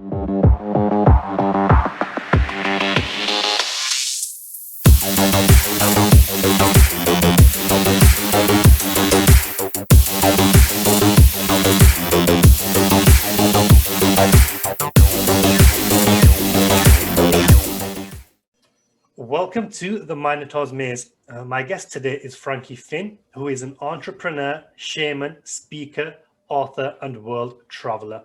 Welcome to the Minotaur's Maze. My guest today is Frankie Fihn, who is an entrepreneur, shaman, speaker, author, and world traveler.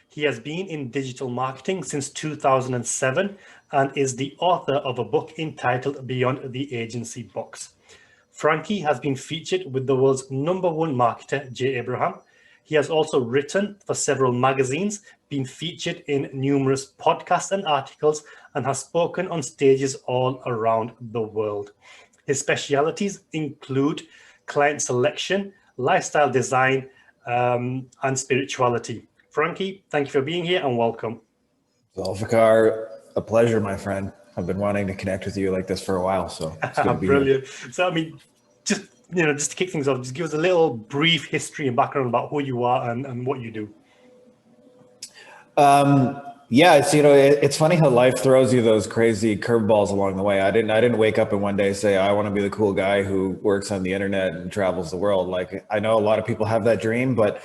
He has been in digital marketing since 2007 and is the author of a book entitled Beyond the Agency Box. Frankie has been featured with the world's #1 marketer, Jay Abraham. He has also written for several magazines, been featured in numerous podcasts and articles, and has spoken on stages all around the world. His specialities include client selection, lifestyle design, and spirituality. Frankie, thank you for being here and welcome. Zulfikar, a pleasure, my friend. I've been wanting to connect with you like this for a while, so it's good to be Brilliant. here. So, just to kick things off, just give us a little brief history and background about who you are and what you do. Yeah, it's funny how life throws you those crazy curveballs along the way. I didn't wake up and one day say, I want to be the cool guy who works on the internet and travels the world. Like, I know a lot of people have that dream, but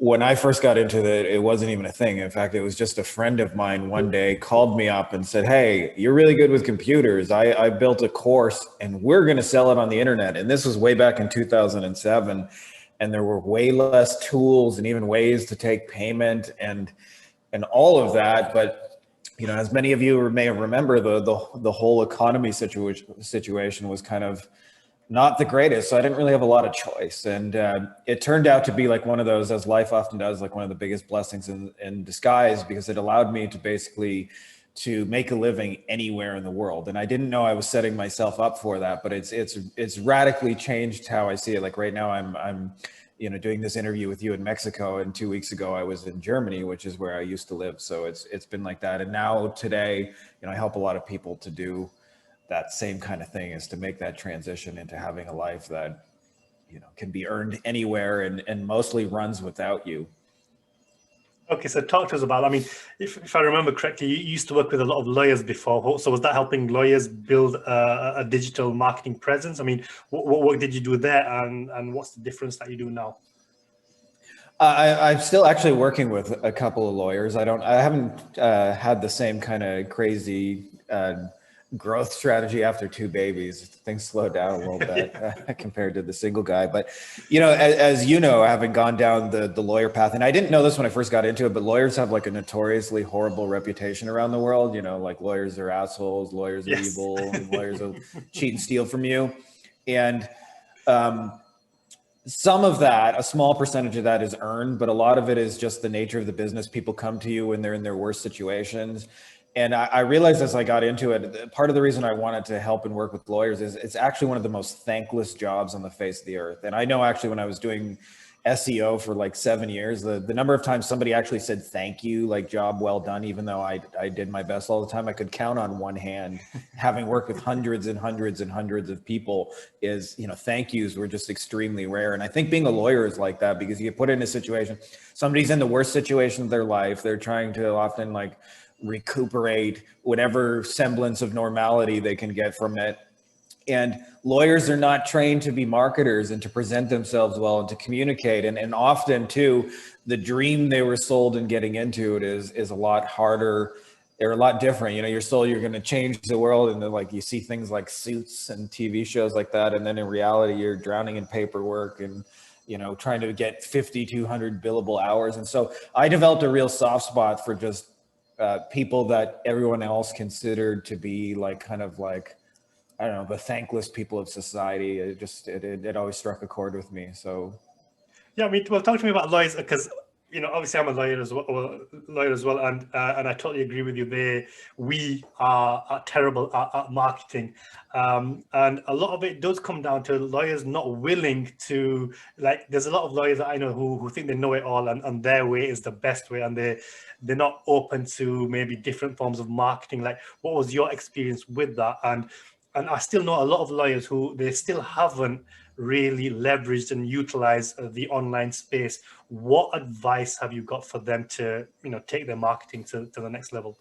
when I first got into it, it wasn't even a thing. In fact, it was just a friend of mine one day called me up and said, hey, you're really good with computers. I built a course and we're going to sell it on the internet. And this was way back in 2007. And there were way less tools and even ways to take payment and all of that. But, as many of you may remember, the whole economy situation was kind of not the greatest. So I didn't really have a lot of choice. And it turned out to be like one of those, as life often does, like one of the biggest blessings in disguise, because it allowed me to basically to make a living anywhere in the world. And I didn't know I was setting myself up for that, but it's radically changed how I see it. Like right now I'm doing this interview with you in Mexico, and 2 weeks ago I was in Germany, which is where I used to live. So it's been like that. And now today, I help a lot of people to do that same kind of thing, is to make that transition into having a life that, can be earned anywhere and mostly runs without you. Okay, so talk to us about, if I remember correctly, you used to work with a lot of lawyers before. So was that helping lawyers build a digital marketing presence? What work did you do there, and what's the difference that you do now? I'm still actually working with a couple of lawyers. I haven't had the same kind of crazy growth strategy after 2 babies. Things slowed down a little bit compared to the single guy. But, as having gone down the lawyer path, and I didn't know this when I first got into it, but lawyers have like a notoriously horrible reputation around the world. Like lawyers are assholes, lawyers are evil, and lawyers will cheat and steal from you. And some of that, a small percentage of that is earned, but a lot of it is just the nature of the business. People come to you when they're in their worst situations. And I realized as I got into it, part of the reason I wanted to help and work with lawyers is it's actually one of the most thankless jobs on the face of the earth. And I know actually when I was doing SEO for like 7 years, the number of times somebody actually said thank you, like job well done, even though I did my best all the time, I could count on one hand. Having worked with hundreds and hundreds and hundreds of people, is, thank yous were just extremely rare. And I think being a lawyer is like that, because you get put in a situation, somebody's in the worst situation of their life. They're trying to often recuperate whatever semblance of normality they can get from it. And lawyers are not trained to be marketers and to present themselves well and to communicate. And often too, the dream they were sold in getting into it is a lot harder. They're a lot different. You're sold you're going to change the world, and then you see things like Suits and TV shows like that. And then in reality, you're drowning in paperwork and, trying to get 5,200 billable hours. And so I developed a real soft spot for just people that everyone else considered to be I don't know, the thankless people of society. It always struck a chord with me. So, yeah, well, talk to me about lawyers, because obviously I'm a lawyer as well, and I totally agree with you. We are terrible at marketing, and a lot of it does come down to lawyers not willing to, there's a lot of lawyers that I know who think they know it all, and their way is the best way, and they're not open to maybe different forms of marketing. What was your experience with that? And I still know a lot of lawyers who they still haven't really leveraged and utilized the online space. What advice have you got for them to, take their marketing to the next level?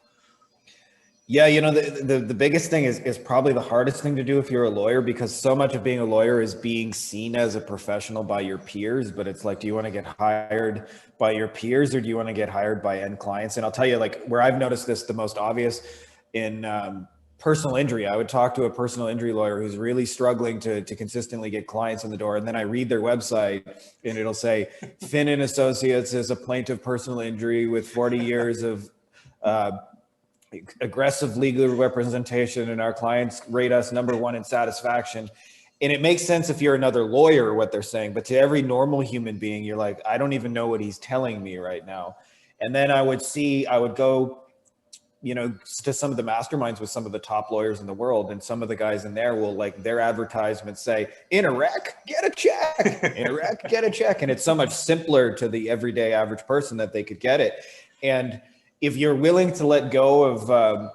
Yeah, the biggest thing is probably the hardest thing to do if you're a lawyer, because so much of being a lawyer is being seen as a professional by your peers. But it's like, do you want to get hired by your peers, or do you want to get hired by end clients? And I'll tell you, like, where I've noticed this the most obvious in personal injury. I would talk to a personal injury lawyer who's really struggling to consistently get clients in the door. And then I read their website and it'll say Fihn and Associates is a plaintiff personal injury with 40 years of aggressive legal representation, and our clients rate us #1 in satisfaction. And it makes sense if you're another lawyer what they're saying, but to every normal human being, you're like, I don't even know what he's telling me right now. And then I would go, to some of the masterminds with some of the top lawyers in the world, and some of the guys in there will, like, their advertisements say, in a wreck, get a check, in a wreck, get a check. And it's so much simpler to the everyday average person that they could get it. And if you're willing to let go of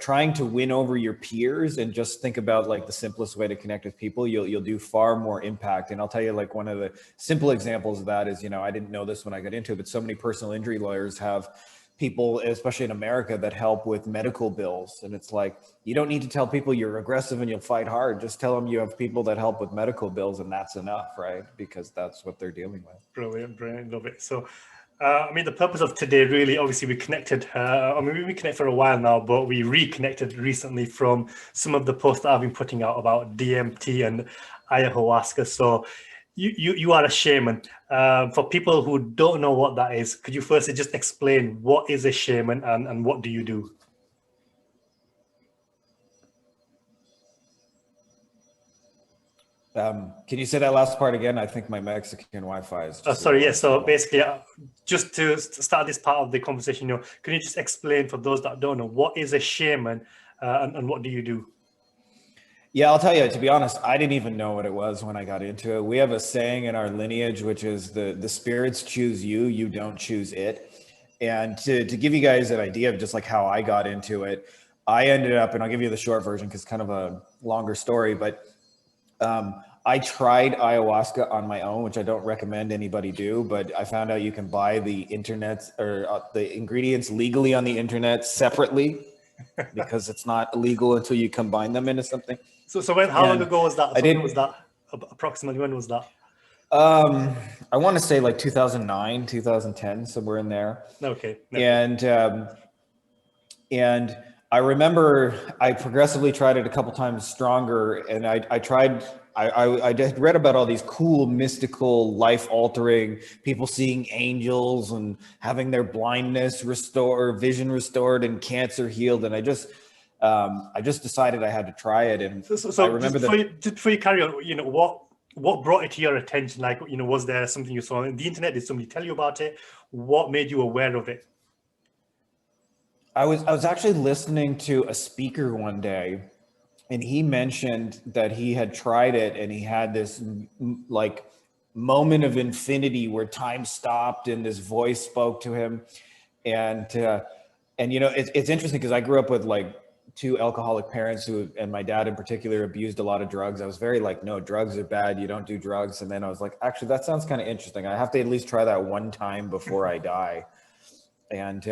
trying to win over your peers and just think about, like, the simplest way to connect with people, you'll do far more impact. And I'll tell you, like, one of the simple examples of that is, I didn't know this when I got into it, but so many personal injury lawyers have people, especially in America, that help with medical bills. And it's like, you don't need to tell people you're aggressive and you'll fight hard. Just tell them you have people that help with medical bills, and that's enough, right? Because that's what they're dealing with. Brilliant, love it. So the purpose of today, really, obviously we connected, we connected for a while now, but we reconnected recently from some of the posts that I've been putting out about DMT and ayahuasca. So you are a shaman. For people who don't know what that is, could you firstly just explain what is a shaman and what do you do? Can you say that last part again? I think my Mexican Wi-Fi is just sorry, yeah. So basically, just to start this part of the conversation, can you just explain for those that don't know, what is a shaman and what do you do? Yeah, I'll tell you, to be honest, I didn't even know what it was when I got into it. We have a saying in our lineage, which is the spirits choose you, you don't choose it. And to give you guys an idea of just like how I got into it, I ended up, and I'll give you the short version because it's kind of a longer story, but I tried ayahuasca on my own, which I don't recommend anybody do, but I found out you can buy the internet or the ingredients legally on the internet separately because it's not illegal until you combine them into something. So how long ago was that? Approximately when was that? I want to say like 2009, 2010, somewhere in there. Okay. And I remember I progressively tried it a couple times stronger, and I had read about all these cool, mystical, life-altering people seeing angels and having their blindness restored, vision restored, and cancer healed. And I just decided I had to try it. And so I remember before you carry on, what brought it to your attention? Like, was there something you saw on the internet? Did somebody tell you about it? What made you aware of it? I was actually listening to a speaker one day, and he mentioned that he had tried it and he had this like moment of infinity where time stopped and this voice spoke to him. And it's interesting because I grew up with like two alcoholic parents and my dad in particular abused a lot of drugs. I was very like, no, drugs are bad. You don't do drugs. And then I was like, actually, that sounds kind of interesting. I have to at least try that one time before I die. And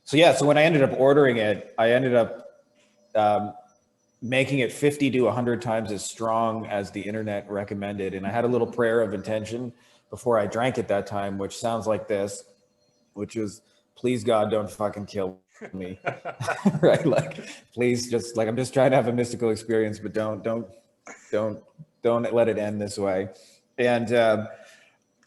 so when I ended up ordering it, I ended up making it 50 to 100 times as strong as the internet recommended. And I had a little prayer of intention before I drank it that time, which sounds like this, which is, please God, don't fucking kill me. Right? Like, please, just like, I'm just trying to have a mystical experience, but don't let it end this way. And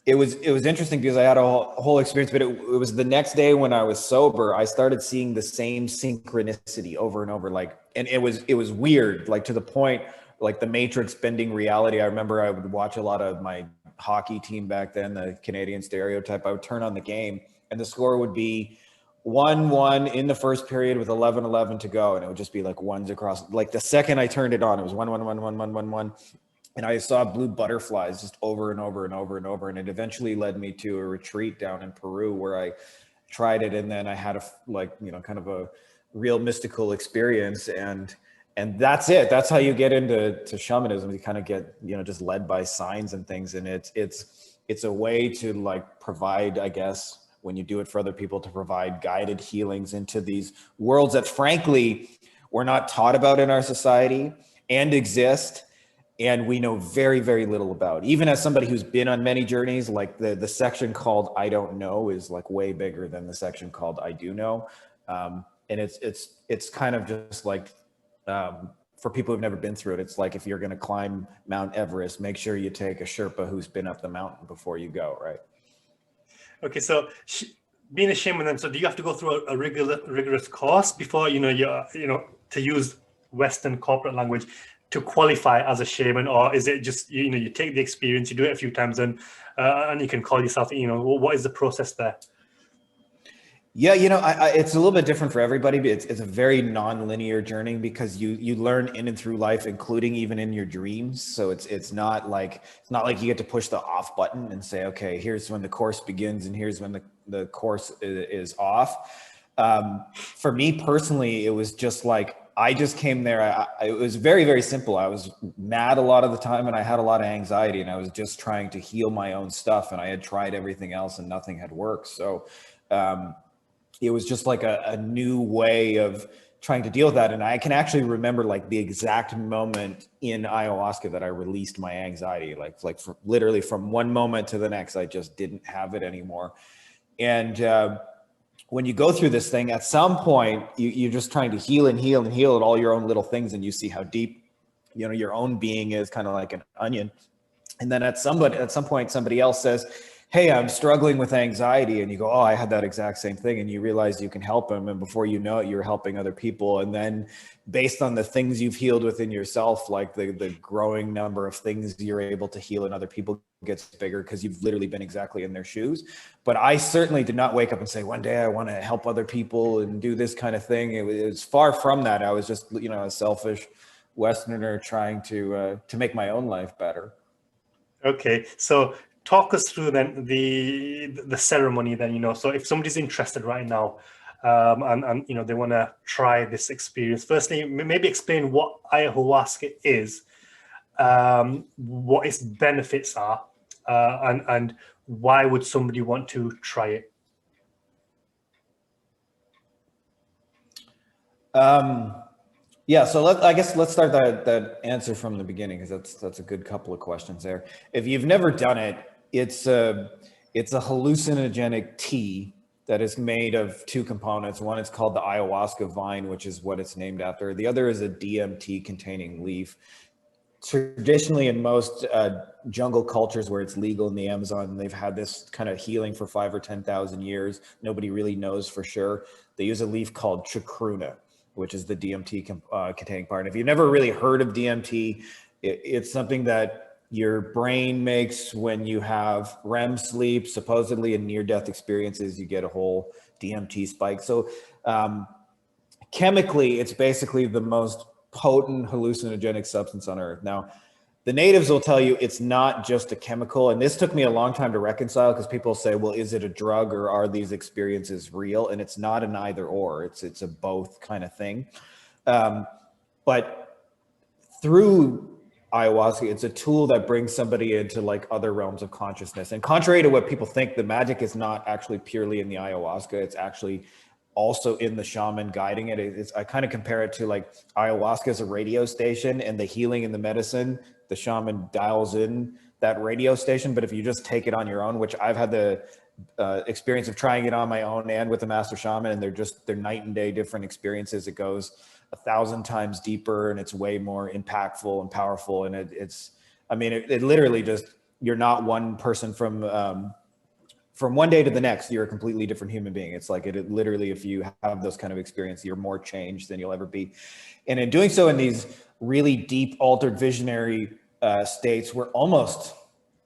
it was interesting because I had a whole experience, but it was the next day when I was sober, I started seeing the same synchronicity over and over. Like, and it was weird, like to the point, like the Matrix bending reality. I remember I would watch a lot of my hockey team back then, the Canadian Stereotype. I would turn on the game and the score would be 1-1 in the first period with 11-11 to go. And it would just be like ones across, like the second I turned it on, it was 1-1-1-1-1-1-1. And I saw blue butterflies just over and over and over and over. And it eventually led me to a retreat down in Peru where I tried it. And then I had kind of a real mystical experience. And And that's it. That's how you get into shamanism. You kind of get, just led by signs and things. And it's a way to like provide, I guess, when you do it for other people, to provide guided healings into these worlds that frankly, we're not taught about in our society and exist. And we know very, very little about. Even as somebody who's been on many journeys, like the section called I don't know is like way bigger than the section called I do know. And it's kind of just like, for people who've never been through it, it's like if you're going to climb Mount Everest, make sure you take a Sherpa who's been up the mountain before you go, right? Okay, so being a shaman, then, so do you have to go through a rigorous course before to use Western corporate language to qualify as a shaman, or is it just you take the experience, you do it a few times, and you can call yourself? What is the process there? Yeah, it's a little bit different for everybody, but it's a very non-linear journey because you learn in and through life, including even in your dreams. So it's not like you get to push the off button and say, okay, here's when the course begins and here's when the course is off. For me personally, it was just like I just came there. It was very, very simple. I was mad a lot of the time and I had a lot of anxiety and I was just trying to heal my own stuff, and I had tried everything else and nothing had worked. So it was just like a new way of trying to deal with that. And I can actually remember like the exact moment in ayahuasca that I released my anxiety, literally from one moment to the next, I just didn't have it anymore. And when you go through this thing, at some point, you're just trying to heal and heal and heal at all your own little things. And you see how deep, your own being is, kind of like an onion. And then at some point, somebody else says, hey, I'm struggling with anxiety. And you go, oh, I had that exact same thing. And you realize you can help them. And before you know it, you're helping other people. And then based on the things you've healed within yourself, like the growing number of things you're able to heal in other people gets bigger because you've literally been exactly in their shoes. But I certainly did not wake up and say, one day I want to help other people and do this kind of thing. It was far from that. I was just, a selfish Westerner trying to make my own life better. Okay, so talk us through then the ceremony then, so if somebody's interested right now, and they want to try this experience, firstly maybe explain what ayahuasca is, what its benefits are, and why would somebody want to try it? Yeah, so I guess let's start that answer from the beginning, because that's a good couple of questions there. If you've never done it, it's a hallucinogenic tea that is made of two components. One is called the ayahuasca vine, which is what it's named after. The other is a DMT containing leaf. Traditionally, in most jungle cultures where it's legal in the Amazon, they've had this kind of healing for 5,000 or 10,000 years. Nobody really knows for sure. They use a leaf called chacruna, which is the DMT containing part. And if you've never really heard of DMT, it's something that your brain makes when you have REM sleep. Supposedly in near-death experiences, you get a whole DMT spike. So chemically, it's basically the most potent hallucinogenic substance on earth. Now, the natives will tell you it's not just a chemical. And this took me a long time to reconcile, because people say, well, is it a drug or are these experiences real? And it's not an either or, it's a both kind of thing. But through ayahuasca, it's a tool that brings somebody into like other realms of consciousness. And contrary to what people think, the magic is not actually purely in the ayahuasca. It's actually also in the shaman guiding it. I kind of compare it to like ayahuasca as a radio station, and the healing and the medicine, the shaman dials in that radio station. But if you just take it on your own, which I've had the experience of trying it on my own and with a master shaman, and they're night and day different experiences. It goes 1,000 times deeper, and it's way more impactful and powerful. And it literally just, you're not one person from one day to the next, you're a completely different human being. It's like it literally, if you have those kind of experiences, you're more changed than you'll ever be. And in doing so, in these really deep, altered visionary states where almost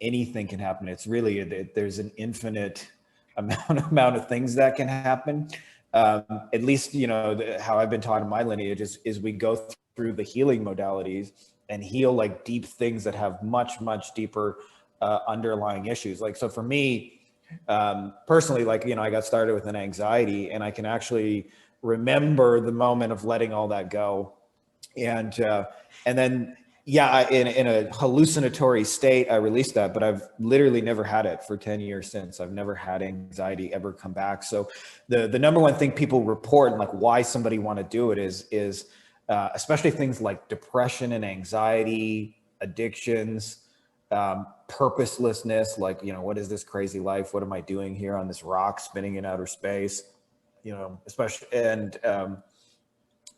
anything can happen, it's really, there's an infinite amount of things that can happen. At least, how I've been taught in my lineage is we go through the healing modalities and heal like deep things that have much, much deeper underlying issues. Like, so for me, personally, like, I got started with an anxiety, and I can actually remember the moment of letting all that go And then, yeah, in a hallucinatory state, I released that, but I've literally never had it for 10 years since. I've never had anxiety ever come back. So the number one thing people report, and like why somebody want to do it is especially things like depression and anxiety, addictions, purposelessness, like, you know, what is this crazy life? What am I doing here on this rock spinning in outer space? You know, especially, and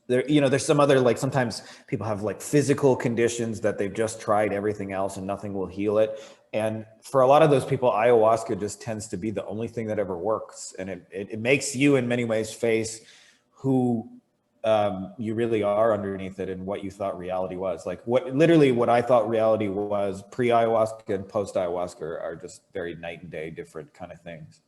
there, you know, there's some other, like sometimes people have like physical conditions that they've just tried everything else and nothing will heal it. And for a lot of those people, ayahuasca just tends to be the only thing that ever works. And it makes you in many ways face who you really are underneath it and what you thought reality was. Like what I thought reality was pre-ayahuasca and post-ayahuasca are just very night and day different kind of things.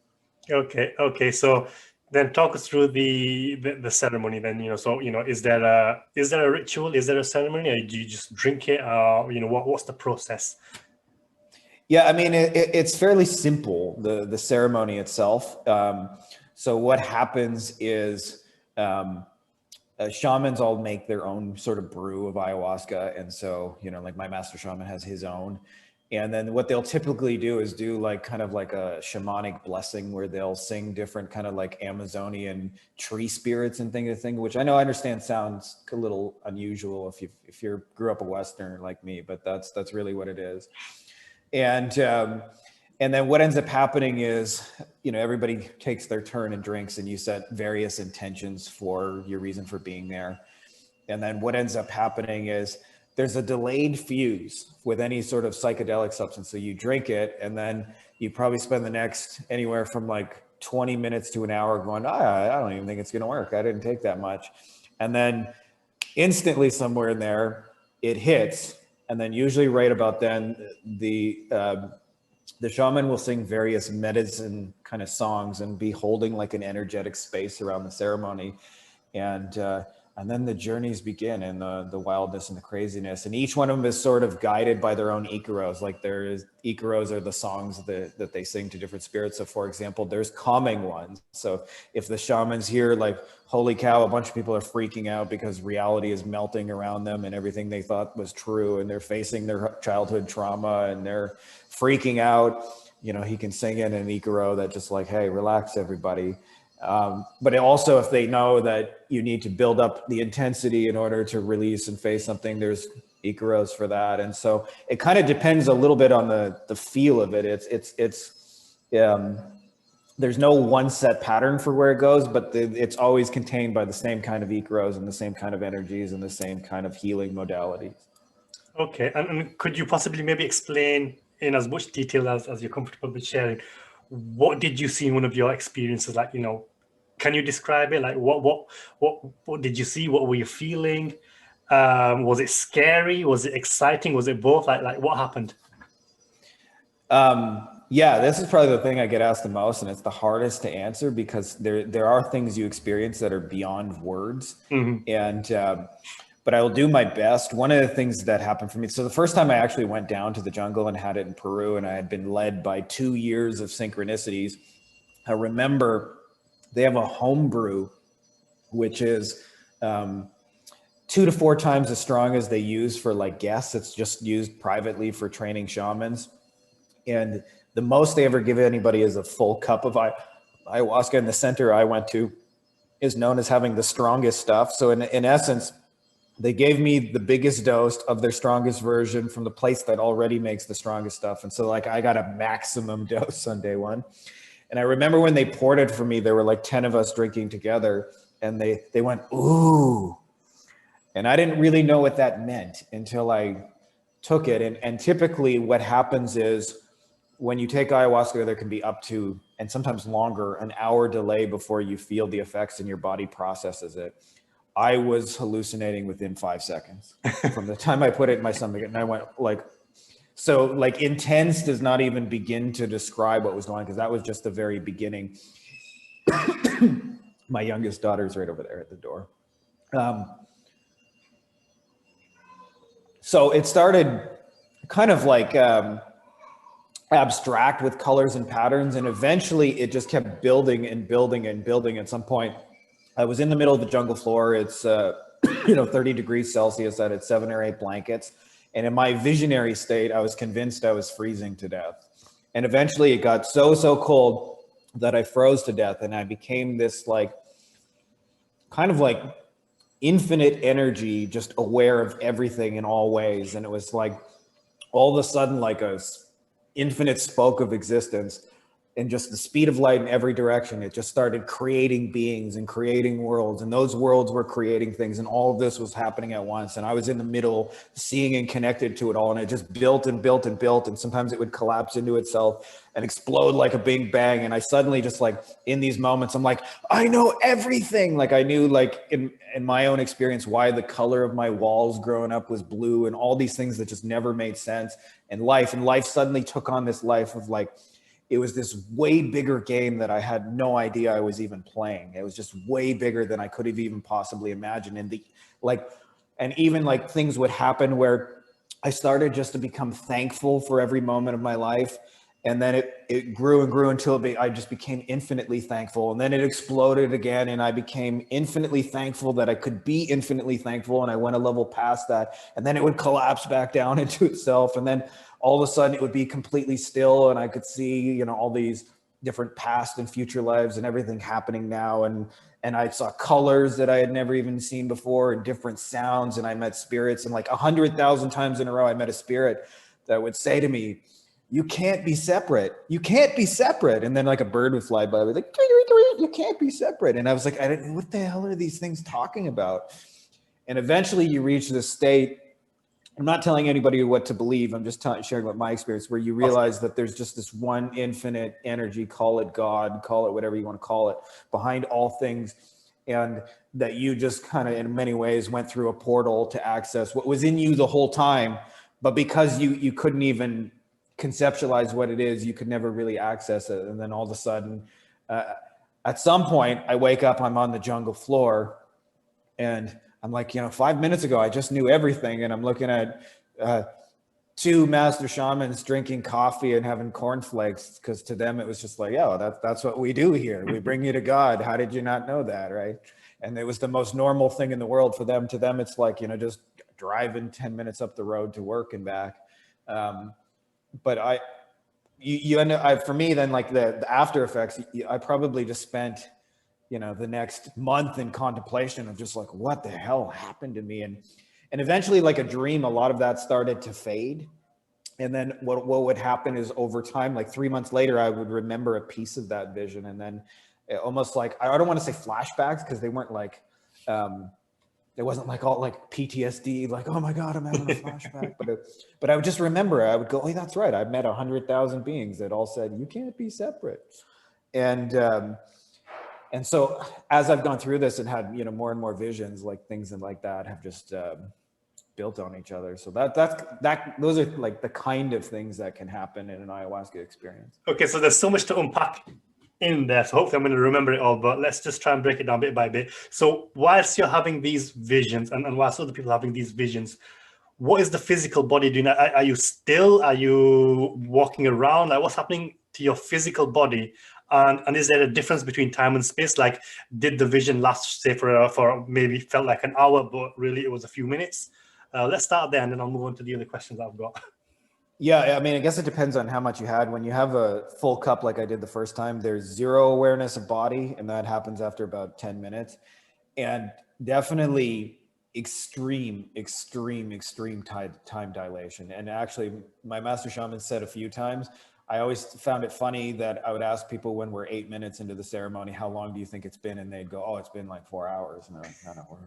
Okay. So then talk us through the ceremony then, you know. So, you know, is there a ritual? Is there a ceremony, or do you just drink it? You know, what's the process? Yeah, I mean, it's fairly simple, the ceremony itself. So what happens is shamans all make their own sort of brew of ayahuasca. And so, you know, like my master shaman has his own. And then what they'll typically do is do like kind of like a shamanic blessing where they'll sing different kind of like Amazonian tree spirits and thing, which I understand sounds a little unusual if you grew up a Westerner like me, but that's really what it is. And then what ends up happening is, you know, everybody takes their turn and drinks, and you set various intentions for your reason for being there. And then what ends up happening is there's a delayed fuse with any sort of psychedelic substance. So you drink it, and then you probably spend the next anywhere from like 20 minutes to an hour going, I don't even think it's going to work. I didn't take that much. And then instantly somewhere in there, it hits. And then usually right about then, the shaman will sing various medicine kind of songs and be holding like an energetic space around the ceremony. And then the journeys begin, and the wildness and the craziness. And each one of them is sort of guided by their own icaros. Like icaros are the songs that they sing to different spirits. So for example, there's calming ones. So if the shaman's here, like, holy cow, a bunch of people are freaking out because reality is melting around them and everything they thought was true, and they're facing their childhood trauma and they're freaking out, you know, he can sing in an icaro that just like, hey, relax everybody. But also, if they know that you need to build up the intensity in order to release and face something, there's icaros for that. And so it kind of depends a little bit on the feel of it. There's no one set pattern for where it goes, but it's always contained by the same kind of icaros and the same kind of energies and the same kind of healing modalities. Okay, and could you possibly maybe explain in as much detail as you're comfortable with sharing, what did you see in one of your experiences? Like, you know, can you describe it? Like, what did you see? What were you feeling? Was it scary? Was it exciting? Was it both? Like what happened? Yeah, this is probably the thing I get asked the most, and it's the hardest to answer because there are things you experience that are beyond words. And but I will do my best. One of the things that happened for me, so the first time I actually went down to the jungle and had it in Peru, and I had been led by 2 years of synchronicities, I remember they have a home brew, which is 2 to 4 times as strong as they use for like guests. It's just used privately for training shamans. And the most they ever give anybody is a full cup of ayahuasca. And the center I went to is known as having the strongest stuff. So in essence, they gave me the biggest dose of their strongest version from the place that already makes the strongest stuff. And so like I got a maximum dose on day one. And I remember when they poured it for me, there were like 10 of us drinking together, and they went, ooh. And I didn't really know what that meant until I took it. And typically what happens is when you take ayahuasca, there can be up to, and sometimes longer, an hour delay before you feel the effects and your body processes it. I was hallucinating within 5 seconds from the time I put it in my stomach, and I went like, so like intense does not even begin to describe what was going on, because that was just the very beginning. My youngest daughter's right over there at the door. So it started kind of like abstract with colors and patterns, and eventually it just kept building and building and building. At some point, I was in the middle of the jungle floor. It's 30 degrees Celsius. I had 7 or 8 blankets. And in my visionary state, I was convinced I was freezing to death. And eventually it got so cold that I froze to death. And I became this like, kind of like infinite energy, just aware of everything in all ways. And it was like, all of a sudden, like a infinite spoke of existence, and just the speed of light in every direction. It just started creating beings and creating worlds, and those worlds were creating things, and all of this was happening at once. And I was in the middle, seeing and connected to it all, and it just built and built and built, and sometimes it would collapse into itself and explode like a big bang. And I suddenly just like, in these moments, I'm like, I know everything. Like I knew, like in my own experience, why the color of my walls growing up was blue, and all these things that just never made sense. And life suddenly took on this life of like, it was this way bigger game that I had no idea I was even playing. It was just way bigger than I could have even possibly imagined. And even like things would happen where I started just to become thankful for every moment of my life. And then it grew and grew until I just became infinitely thankful. And then it exploded again, and I became infinitely thankful that I could be infinitely thankful. And I went a level past that, and then it would collapse back down into itself. And then all of a sudden it would be completely still, and I could see, all these different past and future lives and everything happening now. And I saw colors that I had never even seen before, and different sounds. And I met spirits, and like 100,000 times in a row, I met a spirit that would say to me, you can't be separate. You can't be separate. And then like a bird would fly by, like, you can't be separate. And I was like, what the hell are these things talking about? And eventually you reach this state. I'm not telling anybody what to believe. I'm just sharing about my experience, where you realize that there's just this one infinite energy, call it God, call it whatever you want to call it, behind all things. And that you just kind of, in many ways, went through a portal to access what was in you the whole time. But because you couldn't even conceptualize what it is, you could never really access it. And then all of a sudden, at some point, I wake up, I'm on the jungle floor, and I'm like, 5 minutes ago, I just knew everything. And I'm looking at 2 master shamans drinking coffee and having cornflakes, because to them, it was just like, that's what we do here. We bring you to God. How did you not know that, right? And it was the most normal thing in the world for them. To them, it's like, just driving 10 minutes up the road to work and back. But you end up, for me, then like the after effects, I probably just spent, the next month in contemplation of just like, what the hell happened to me? And eventually, like a dream, a lot of that started to fade. And then what would happen is, over time, like 3 months later, I would remember a piece of that vision. And then almost like, I don't want to say flashbacks, because they weren't like, it wasn't like all like PTSD, like, oh my God, I'm having a flashback. But I would just remember, I would go, oh, that's right. I've met 100,000 beings that all said, you can't be separate. And so as I've gone through this and had, more and more visions, like things and like that have just built on each other. So those are like the kind of things that can happen in an ayahuasca experience. Okay, so there's so much to unpack in there, so hopefully I'm going to remember it all, but let's just try and break it down bit by bit. So whilst you're having these visions, and whilst other people are having these visions, what is the physical body doing? Are you still? Are you walking around? Like, what's happening to your physical body? And is there a difference between time and space? Like, did the vision last, say, for maybe felt like an hour, but really it was a few minutes? Let's start there, and then I'll move on to the other questions I've got. Yeah, I mean, I guess it depends on how much you had. When you have a full cup like I did the first time, there's zero awareness of body, and that happens after about 10 minutes. And definitely extreme time dilation. And actually, my master shaman said a few times, I always found it funny that I would ask people when we're 8 minutes into the ceremony, how long do you think it's been? And they'd go, oh, it's been like 4 hours. And I'm like, no,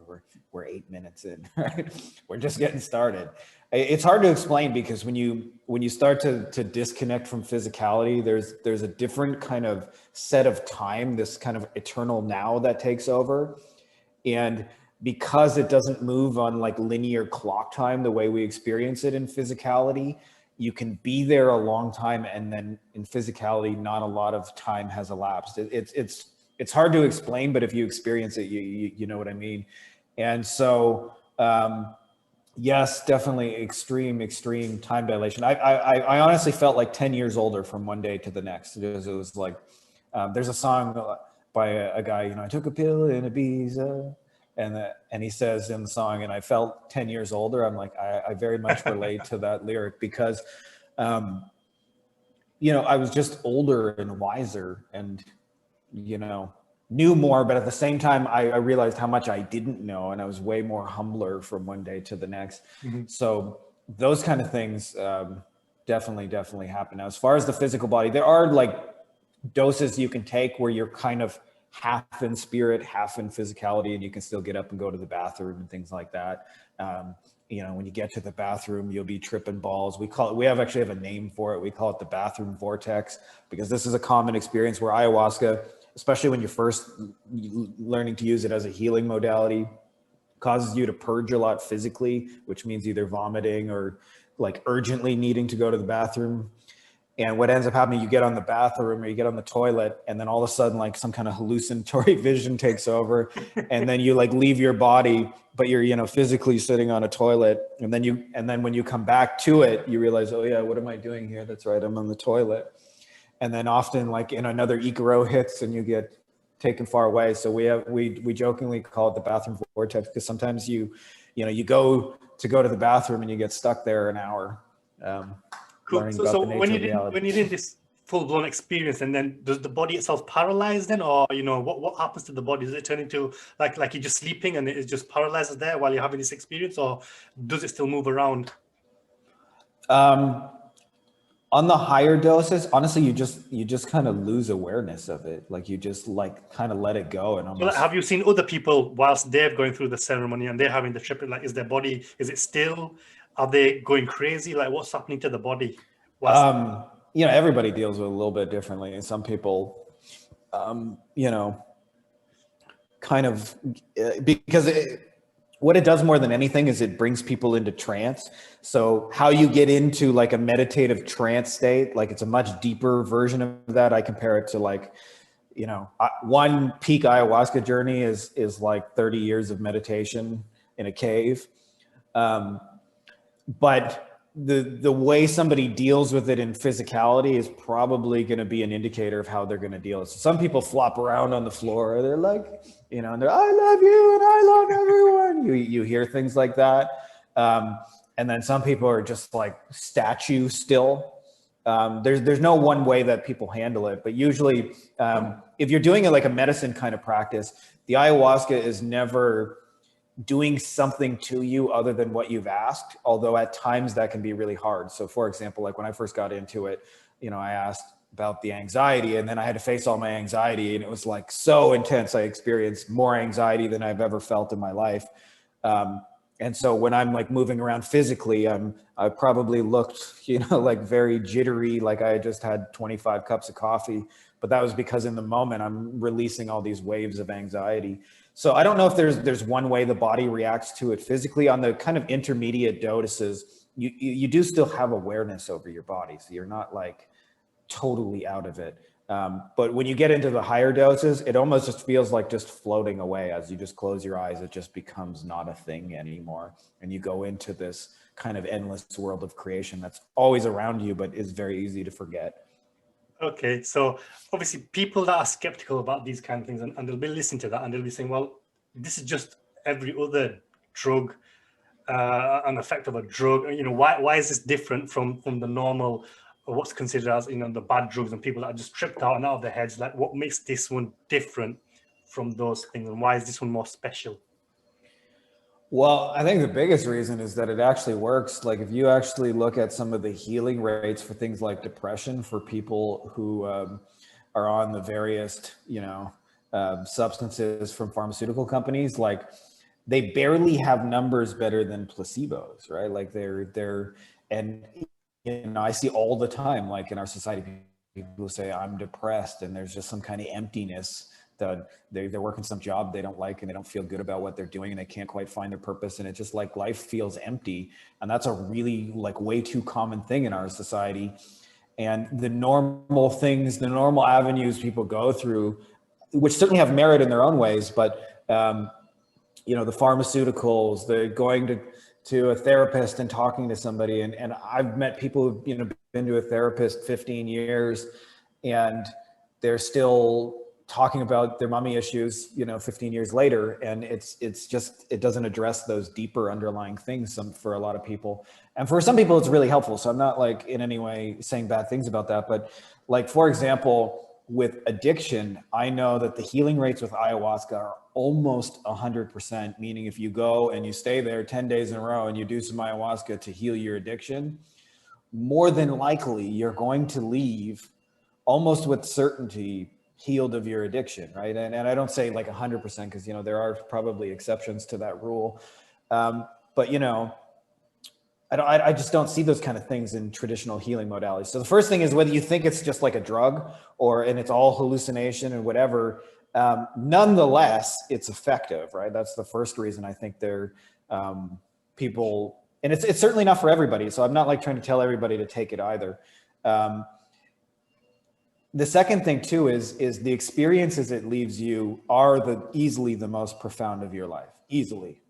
we're 8 minutes in, right? We're just getting started. It's hard to explain, because when you start to disconnect from physicality, there's a different kind of set of time, this kind of eternal now that takes over. And because it doesn't move on like linear clock time the way we experience it in physicality, you can be there a long time, and then in physicality, not a lot of time has elapsed. It's hard to explain, but if you experience it, you know what I mean. And so, yes, definitely extreme time dilation. I honestly felt like 10 years older from one day to the next. It was like, there's a song by a guy, I took a pill in Ibiza, And he says in the song, and I felt 10 years older. I'm like, I very much relate to that lyric because, you know, I was just older and wiser and, you know, knew more, but at the same time, I realized how much I didn't know. And I was way more humbler from one day to the next. Mm-hmm. So those kind of things definitely happen. Now, as far as the physical body, there are like doses you can take where you're kind of half in spirit, half in physicality, and you can still get up and go to the bathroom and things like that. You know, when you get to the bathroom, you'll be tripping balls. We actually have a name for it. We call it the bathroom vortex, because this is a common experience where ayahuasca, especially when you're first learning to use it as a healing modality, causes you to purge a lot physically, which means either vomiting or like urgently needing to go to the bathroom. And what ends up happening, you get on the bathroom or you get on the toilet, and then all of a sudden, like some kind of hallucinatory vision takes over, and then you like leave your body, but you're, you know, physically sitting on a toilet. And then when you come back to it, you realize, oh yeah, what am I doing here? That's right, I'm on the toilet. And then often, like in another Icaro hits, and you get taken far away. So we jokingly call it the bathroom vortex, because sometimes you go to the bathroom and you get stuck there an hour. Cool. So when you did this full-blown experience, and then does the body itself paralyze then, or you know what happens to the body? Does it turn into like you're just sleeping and it just paralyzes there while you're having this experience, or does it still move around? On the higher doses, honestly, you just kind of lose awareness of it. Like you just like kind of let it go. And almost... So like, have you seen other people whilst they're going through the ceremony and they're having the trip? Like, is their body, is it still? Are they going crazy? Like, what's happening to the body? You know, everybody deals with it a little bit differently. And some people, you know, kind of, because what it does more than anything is it brings people into trance. So how you get into like a meditative trance state, like it's a much deeper version of that. I compare it to like, you know, one peak ayahuasca journey is like 30 years of meditation in a cave. But the way somebody deals with it in physicality is probably going to be an indicator of how they're going to deal. So some people flop around on the floor. They're like, you know, and they're, I love you and I love everyone. You hear things like that. And then some people are just like statue still. There's no one way that people handle it, but usually if you're doing it like a medicine kind of practice, the ayahuasca is never doing something to you other than what you've asked, although at times that can be really hard. So for example, like when I first got into it, you know, I asked about the anxiety, and then I had to face all my anxiety, and it was like so intense. I experienced more anxiety than I've ever felt in my life. And so when I'm like moving around physically, I probably looked, you know, like very jittery, like I just had 25 cups of coffee, but that was because in the moment I'm releasing all these waves of anxiety. So I don't know if there's one way the body reacts to it physically. On the kind of intermediate doses, you do still have awareness over your body. So you're not like totally out of it. But when you get into the higher doses, it almost just feels like just floating away. As you just close your eyes, it just becomes not a thing anymore. And you go into this kind of endless world of creation that's always around you, but is very easy to forget. Okay, so obviously people that are skeptical about these kind of things, and they'll be listening to that and they'll be saying, well, this is just every other drug, an effect of a drug. You know, why is this different from the normal, or what's considered as, you know, the bad drugs and people that are just tripped out and out of their heads? Like, what makes this one different from those things, and why is this one more special? Well, I think the biggest reason is that it actually works. Like if you actually look at some of the healing rates for things like depression for people who are on the various, you know, substances from pharmaceutical companies, like they barely have numbers better than placebos, right? Like and you know, I see all the time, like in our society, people who say I'm depressed, and there's just some kind of emptiness. They're working some job they don't like, and they don't feel good about what they're doing, and they can't quite find their purpose, and it's just like life feels empty. And that's a really like way too common thing in our society. And the normal things, the normal avenues people go through, which certainly have merit in their own ways, but you know, the pharmaceuticals, the going to a therapist and talking to somebody, and I've met people who've, you know, been to a therapist 15 years and they're still talking about their mommy issues, 15 years later. And it's just, it doesn't address those deeper underlying things for a lot of people. And for some people, it's really helpful. So I'm not like in any way saying bad things about that, but like, for example, with addiction, I know that the healing rates with ayahuasca are almost 100%, meaning if you go and you stay there 10 days in a row and you do some ayahuasca to heal your addiction, more than likely you're going to leave almost with certainty healed of your addiction, right? And I don't say like 100% because, there are probably exceptions to that rule. But, I just don't see those kind of things in traditional healing modalities. So the first thing is whether you think it's just like a drug and it's all hallucination and whatever, nonetheless, it's effective, right? That's the first reason I think people, and it's certainly not for everybody. So I'm not like trying to tell everybody to take it either. The second thing too is the experiences it leaves you are easily the most profound of your life, easily.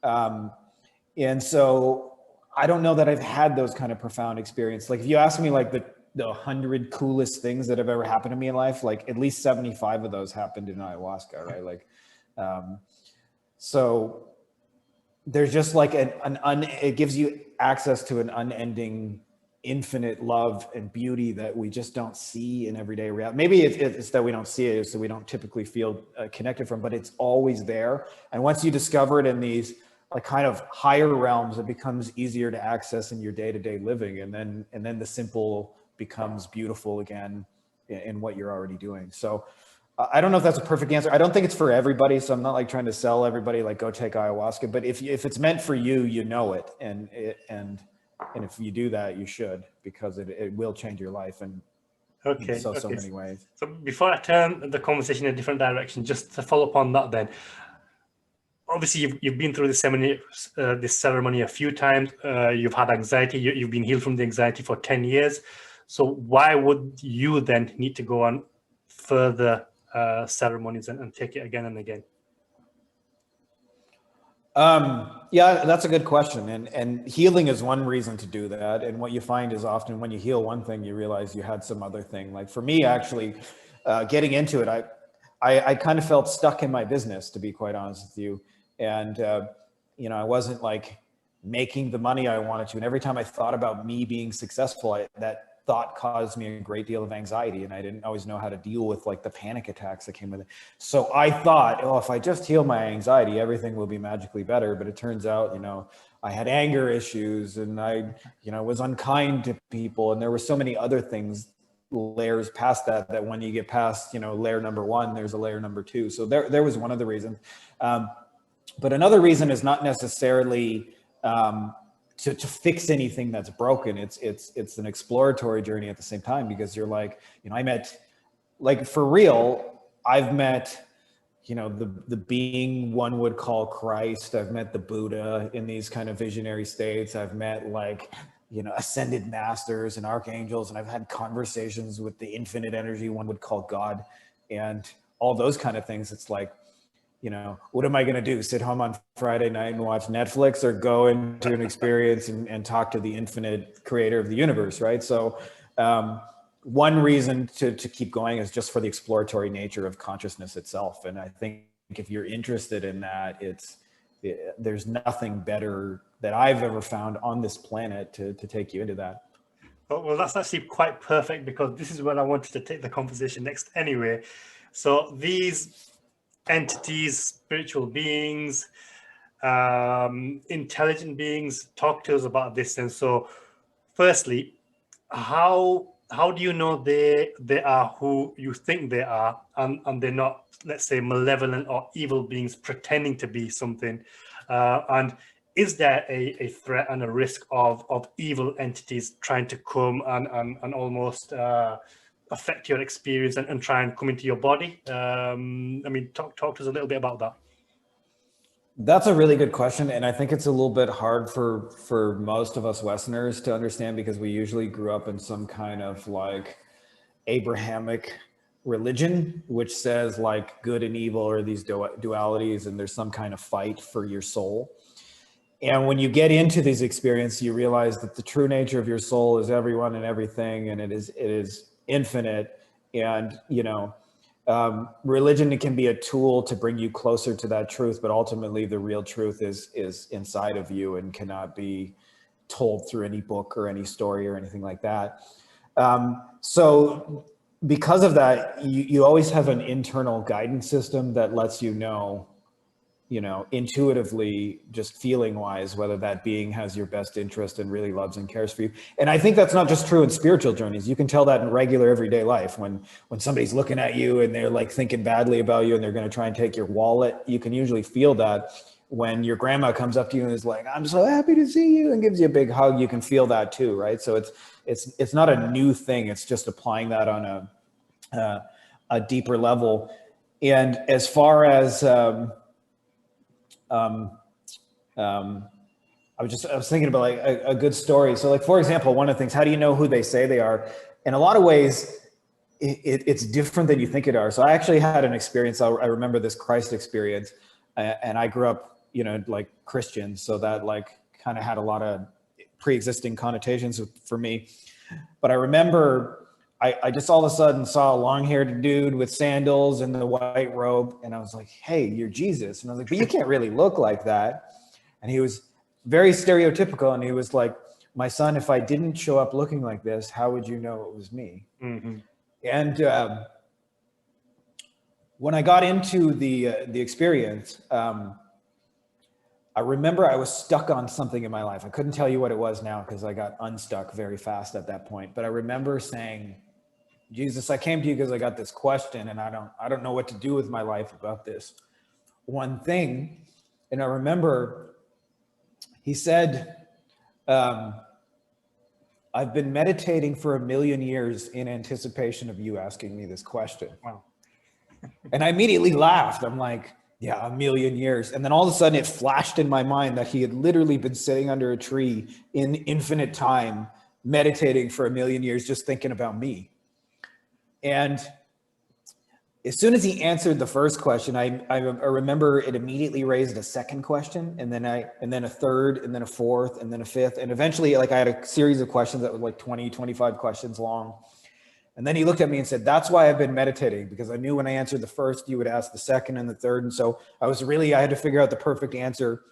And so I don't know that I've had those kind of profound experiences. Like if you ask me like the 100 coolest things that have ever happened to me in life, like at least 75 of those happened in ayahuasca, right? Like, so there's just like it gives you access to an unending, infinite love and beauty that we just don't see in everyday reality. Maybe it's that we don't see it, so we don't typically feel connected from, but it's always there. And once you discover it in these like kind of higher realms, it becomes easier to access in your day-to-day living. And then the simple becomes beautiful again in what you're already doing. So I don't know if that's a perfect answer. I don't think it's for everybody. So I'm not like trying to sell everybody, like go take ayahuasca, but if it's meant for you, you know it. And if you do that, you should, because it will change your life in so many ways. So before I turn the conversation in a different direction, just to follow up on that then, obviously you've been through this ceremony a few times. You've had anxiety. You've been healed from the anxiety for 10 years. So why would you then need to go on further ceremonies and take it again and again? Yeah, that's a good question. And healing is one reason to do that. And what you find is often when you heal one thing, you realize you had some other thing. Like for me, actually, getting into it, I kind of felt stuck in my business, to be quite honest with you. And, I wasn't like making the money I wanted to. And every time I thought about me being successful, that thought caused me a great deal of anxiety. And I didn't always know how to deal with like the panic attacks that came with it. So I thought, if I just heal my anxiety, everything will be magically better. But it turns out, I had anger issues and I was unkind to people. And there were so many other things, layers past that when you get past, layer number one, there's a layer number two. So there was one of the reasons. But another reason is not necessarily to fix anything that's broken. It's an exploratory journey at the same time, because you're like, I met, like for real, I've met, the being one would call Christ. I've met the Buddha in these kind of visionary states. I've met like, ascended masters and archangels, and I've had conversations with the infinite energy one would call God, and all those kind of things. It's like, what am I going to do? Sit home on Friday night and watch Netflix, or go into an experience and talk to the infinite creator of the universe, right? So one reason to keep going is just for the exploratory nature of consciousness itself. And I think if you're interested in that, there's nothing better that I've ever found on this planet to take you into that. Well, that's actually quite perfect, because this is where I wanted to take the conversation next anyway. So these entities, spiritual beings, intelligent beings, talk to us about this. And so firstly, how do you know they are who you think they are, and they're not, let's say, malevolent or evil beings pretending to be something? And is there a threat and a risk of evil entities trying to come and almost affect your experience and try and come into your body? Talk to us a little bit about that. That's a really good question. And I think it's a little bit hard for most of us Westerners to understand, because we usually grew up in some kind of like Abrahamic religion, which says like good and evil are these dualities, and there's some kind of fight for your soul. And when you get into these experiences, you realize that the true nature of your soul is everyone and everything, and it is infinite. And religion can be a tool to bring you closer to that truth, but ultimately the real truth is inside of you and cannot be told through any book or any story or anything like that. So because of that, you always have an internal guidance system that lets you know, intuitively, just feeling wise, whether that being has your best interest and really loves and cares for you. And I think that's not just true in spiritual journeys. You can tell that in regular everyday life. When somebody's looking at you and they're like thinking badly about you and they're going to try and take your wallet, you can usually feel that. When your grandma comes up to you and is like, "I'm so happy to see you," and gives you a big hug, you can feel that too, right? So it's not a new thing. It's just applying that on a deeper level. And as far as I was thinking about like a good story. So like, for example, one of the things, how do you know who they say they are? In a lot of ways, it's different than you think it are. So I actually had an experience. I remember this Christ experience, and I grew up, like Christian. So that like kind of had a lot of pre-existing connotations for me. But I remember I just all of a sudden saw a long-haired dude with sandals and the white robe. And I was like, "Hey, you're Jesus." And I was like, "But you can't really look like that." And he was very stereotypical. And he was like, "My son, if I didn't show up looking like this, how would you know it was me?" Mm-hmm. And when I got into the experience, I remember I was stuck on something in my life. I couldn't tell you what it was now because I got unstuck very fast at that point. But I remember saying, "Jesus, I came to you because I got this question and I don't know what to do with my life about this one thing." And I remember he said, "I've been meditating for 1,000,000 years in anticipation of you asking me this question." Wow. And I immediately laughed. I'm like, "Yeah, 1,000,000 years." And then all of a sudden it flashed in my mind that he had literally been sitting under a tree in infinite time, meditating for 1,000,000 years, just thinking about me. And as soon as he answered the first question, I remember it immediately raised a second question, and then a third, and then a fourth, and then a fifth. And eventually, like, I had a series of questions that were like 20, 25 questions long. And then he looked at me and said, "That's why I've been meditating, because I knew when I answered the first, you would ask the second and the third." And so I had to figure out the perfect answer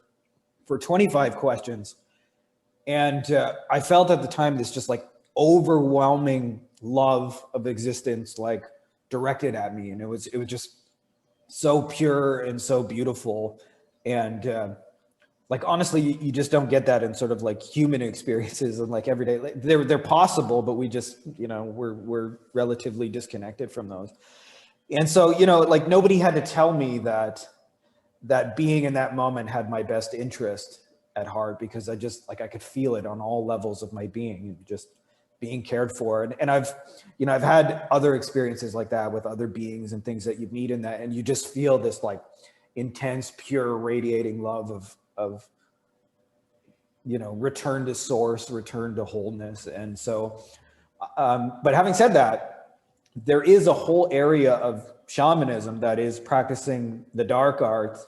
for 25 questions. And I felt at the time this just like overwhelming love of existence, like directed at me. And it was just so pure and so beautiful. And like, honestly, you just don't get that in sort of like human experiences and like everyday. They're possible, but we just, we're relatively disconnected from those. And so, like, nobody had to tell me that being in that moment had my best interest at heart, because I just like, I could feel it on all levels of my being, just being cared for. And I've had other experiences like that with other beings and things that you meet in that, and you just feel this like intense, pure, radiating love of return to source, return to wholeness. And so, but having said that, there is a whole area of shamanism that is practicing the dark arts.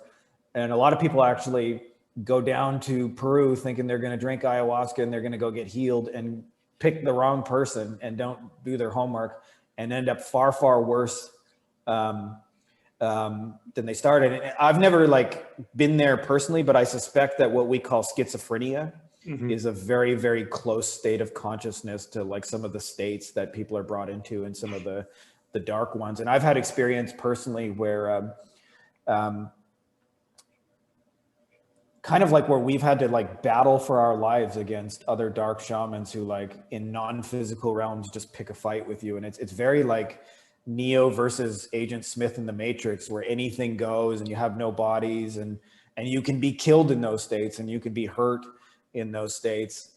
And a lot of people actually go down to Peru thinking they're going to drink ayahuasca and they're going to go get healed, and pick the wrong person and don't do their homework and end up far, far worse than they started. And I've never like been there personally, but I suspect that what we call schizophrenia is a very, very close state of consciousness to like some of the states that people are brought into and some of the dark ones. And I've had experience personally where kind of like where we've had to like battle for our lives against other dark shamans who like in non-physical realms just pick a fight with you. And it's very like Neo versus Agent Smith in the Matrix, where anything goes and you have no bodies, and you can be killed in those states, and you can be hurt in those states,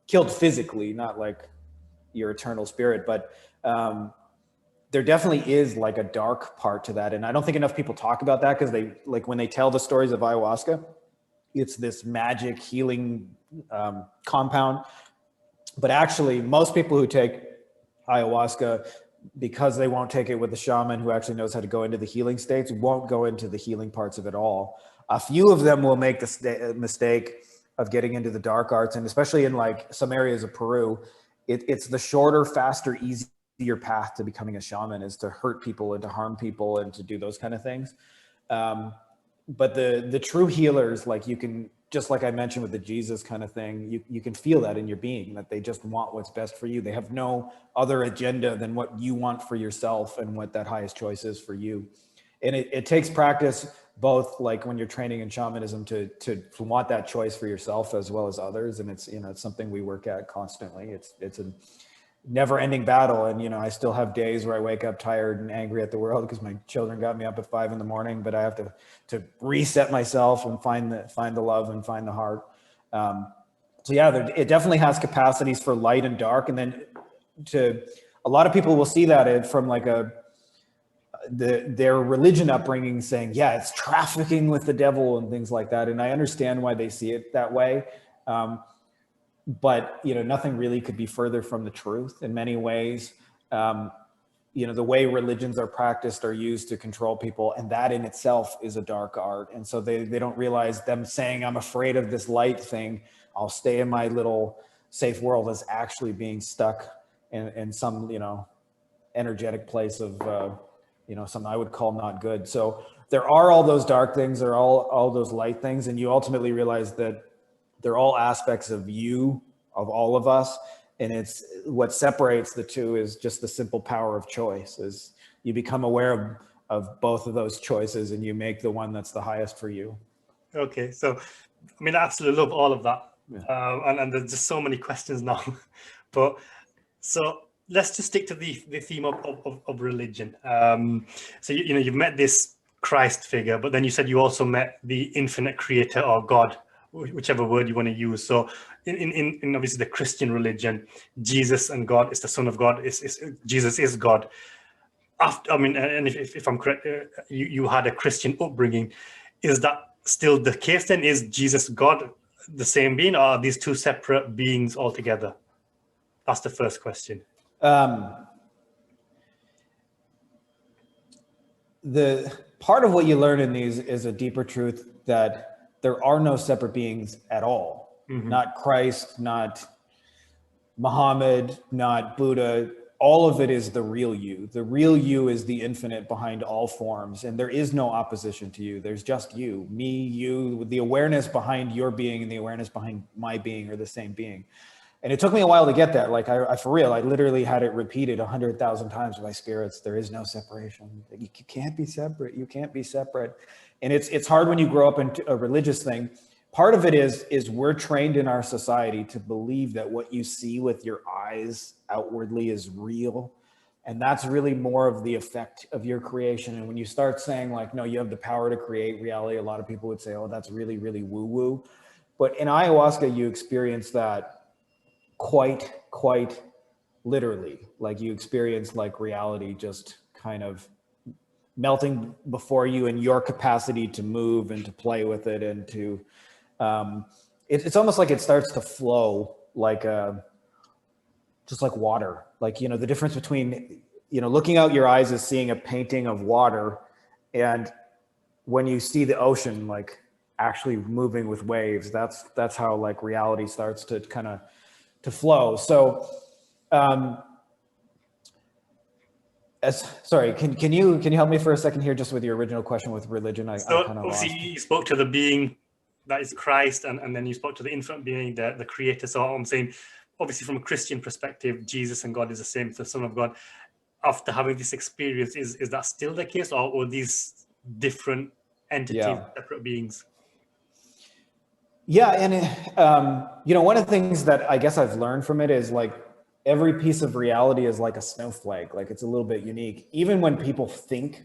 killed physically, not like your eternal spirit. But there definitely is like a dark part to that. And I don't think enough people talk about that, because they like, when they tell the stories of ayahuasca, it's this magic healing compound. But actually, most people who take ayahuasca, because they won't take it with a shaman who actually knows how to go into the healing states, won't go into the healing parts of it all. A few of them will make the mistake of getting into the dark arts. And especially in like some areas of Peru, it's the shorter, faster, easier easier path to becoming a shaman is to hurt people and to harm people and to do those kind of things. But the true healers, like you can, just like I mentioned with the Jesus kind of thing, you can feel that in your being, that they just want what's best for you. They have no other agenda than what you want for yourself and what that highest choice is for you. And it takes practice, both like when you're training in shamanism to want that choice for yourself as well as others. And it's, it's something we work at constantly. It's a never ending battle. And, I still have days where I wake up tired and angry at the world because my children got me up at 5 a.m, but I have to reset myself and find the love and find the heart. So yeah, it definitely has capacities for light and dark. And then a lot of people will see that from like their religion upbringing saying, yeah, it's trafficking with the devil and things like that. And I understand why they see it that way. But, nothing really could be further from the truth in many ways. The way religions are practiced are used to control people, and that in itself is a dark art. And so they don't realize them saying, I'm afraid of this light thing, I'll stay in my little safe world, as actually being stuck in some, energetic place of, something I would call not good. So there are all those dark things, there are all those light things, and you ultimately realize that they're all aspects of you, of all of us. And it's what separates the two is just the simple power of choice. Is you become aware of both of those choices and you make the one that's the highest for you. Okay, so I absolutely love all of that. Yeah. And there's just so many questions now. But so let's just stick to the theme of religion. So you've met this Christ figure, but then you said you also met the infinite creator or God, whichever word you want to use. So in obviously the Christian religion, Jesus and God is the Son of God. Jesus is God. And if I'm correct, you had a Christian upbringing. Is that still the case then? Is Jesus God the same being, or are these two separate beings altogether? That's the first question. The part of what you learn in these is a deeper truth that there are no separate beings at all. Mm-hmm. Not Christ, not Muhammad, not Buddha. All of it is the real you. The real you is the infinite behind all forms. And there is no opposition to you. There's just you, me, you. The awareness behind your being and the awareness behind my being are the same being. And it took me a while to get that. Like I for real, I literally had it repeated 100,000 times by spirits. There is no separation. You can't be separate. You can't be separate. And it's hard when you grow up into a religious thing. Part of it is we're trained in our society to believe that what you see with your eyes outwardly is real. And that's really more of the effect of your creation. And when you start saying like, no, you have the power to create reality, a lot of people would say, oh, that's really, really woo-woo. But in ayahuasca, you experience that quite literally. Like you experience like reality just kind of melting before you and your capacity to move and to play with it and to it's almost like it starts to flow like just like water. Like the difference between looking out your eyes is seeing a painting of water, and when you see the ocean like actually moving with waves, that's how like reality starts to kind of to flow. So sorry, can you help me for a second here just with your original question with religion? I kind of obviously you spoke to the being that is Christ, and then you spoke to the infinite being, the creator. So I'm saying, obviously from a Christian perspective, Jesus and God is the same, the Son of God. After having this experience, is that still the case, or these different entities, separate beings? Yeah, and one of the things that I guess I've learned from it is like every piece of reality is like a snowflake. Like it's a little bit unique. Even when people think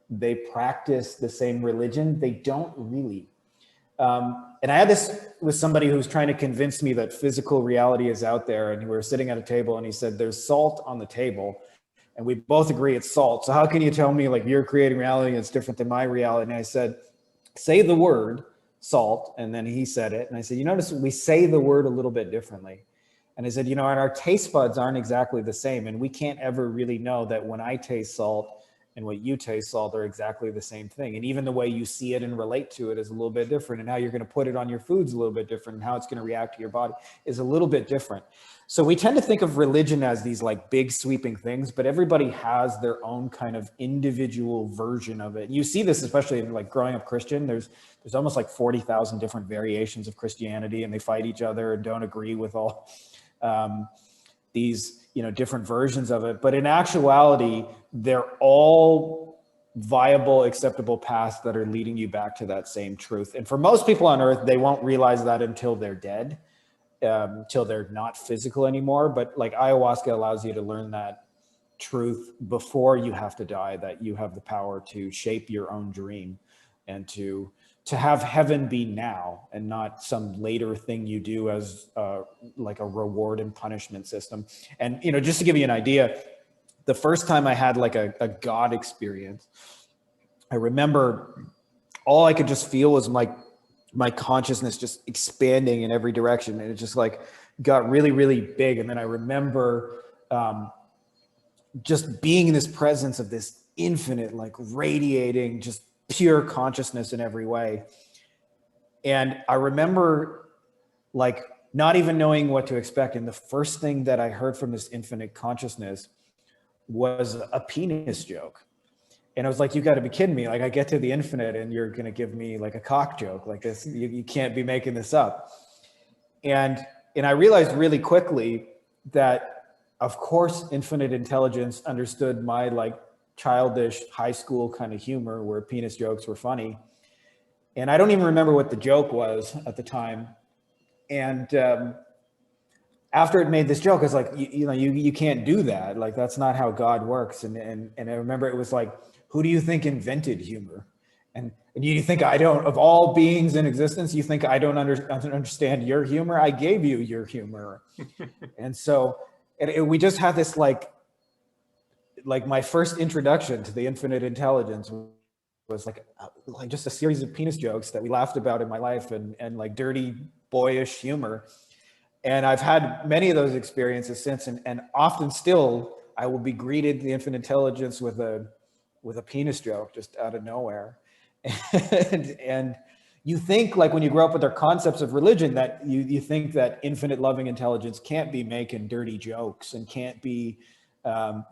they practice the same religion, they don't really. And I had this with somebody who's trying to convince me that physical reality is out there, and we were sitting at a table and he said, there's salt on the table and we both agree it's salt. So how can you tell me like you're creating reality and it's different than my reality? And I said, say the word salt. And then he said it. And I said, you notice we say the word a little bit differently. And I said, and our taste buds aren't exactly the same. And we can't ever really know that when I taste salt and what you taste salt are exactly the same thing. And even the way you see it and relate to it is a little bit different. And how you're going to put it on your food's a little bit different. And how it's going to react to your body is a little bit different. So we tend to think of religion as these like big sweeping things, but everybody has their own kind of individual version of it. You see this, especially in like growing up Christian, there's almost like 40,000 different variations of Christianity, and they fight each other and don't agree with all these, different versions of it. But in actuality, they're all viable, acceptable paths that are leading you back to that same truth. And for most people on earth, they won't realize that until they're dead, till they're not physical anymore. But like ayahuasca allows you to learn that truth before you have to die, that you have the power to shape your own dream and to have heaven be now and not some later thing you do as like a reward and punishment system. And, just to give you an idea, the first time I had like a God experience, I remember all I could just feel was my consciousness just expanding in every direction. And it just like got really, really big. And then I remember just being in this presence of this infinite, like radiating, just pure consciousness in every way. And I remember like not even knowing what to expect. And the first thing that I heard from this infinite consciousness was a penis joke. And I was like, you got to be kidding me. Like I get to the infinite and you're going to give me like a cock joke like this. You can't be making this up. And I realized really quickly that of course, infinite intelligence understood my like childish high school kind of humor where penis jokes were funny. And I don't even remember what the joke was at the time. And after it made this joke, I was like, you can't do that. Like, that's not how God works. And I remember it was like, who do you think invented humor? And you think I don't, of all beings in existence, you think I don't understand your humor? I gave you your humor. And so we just had this like my first introduction to the infinite intelligence was like just a series of penis jokes that we laughed about in my life and like dirty boyish humor. And I've had many of those experiences since, and often still I will be greeted the infinite intelligence with a penis joke just out of nowhere. And you think like when you grow up with their concepts of religion that you think that infinite loving intelligence can't be making dirty jokes and can't be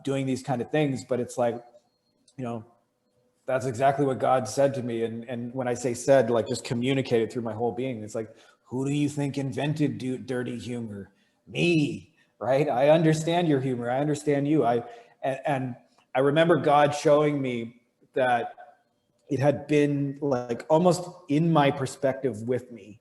doing these kind of things, but it's like, that's exactly what God said to me. And when I say said, like just communicated through my whole being, it's like, who do you think invented dirty humor? Me, right? I understand your humor. I understand you. And I remember God showing me that it had been like almost in my perspective with me,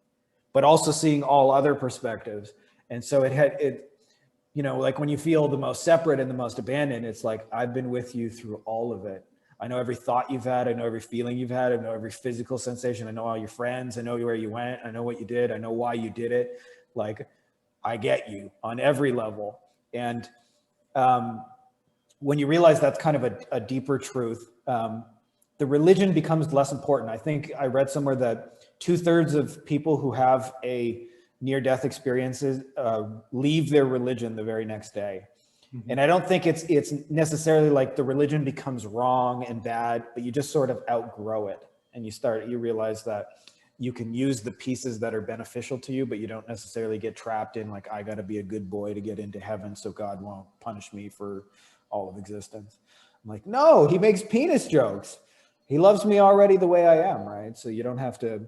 but also seeing all other perspectives. And so like when you feel the most separate and the most abandoned, it's like, I've been with you through all of it. I know every thought you've had. I know every feeling you've had. I know every physical sensation. I know all your friends. I know where you went. I know what you did. I know why you did it. Like, I get you on every level. And when you realize that's kind of a deeper truth, the religion becomes less important. I think I read somewhere that 2/3 of people who have a near-death experiences leave their religion the very next day. Mm-hmm. And I don't think it's necessarily like the religion becomes wrong and bad, but you just sort of outgrow it. And you realize that you can use the pieces that are beneficial to you, but you don't necessarily get trapped in like, I got to be a good boy to get into heaven so God won't punish me for all of existence. I'm like, no, he makes penis jokes. He loves me already the way I am, right? So you don't have to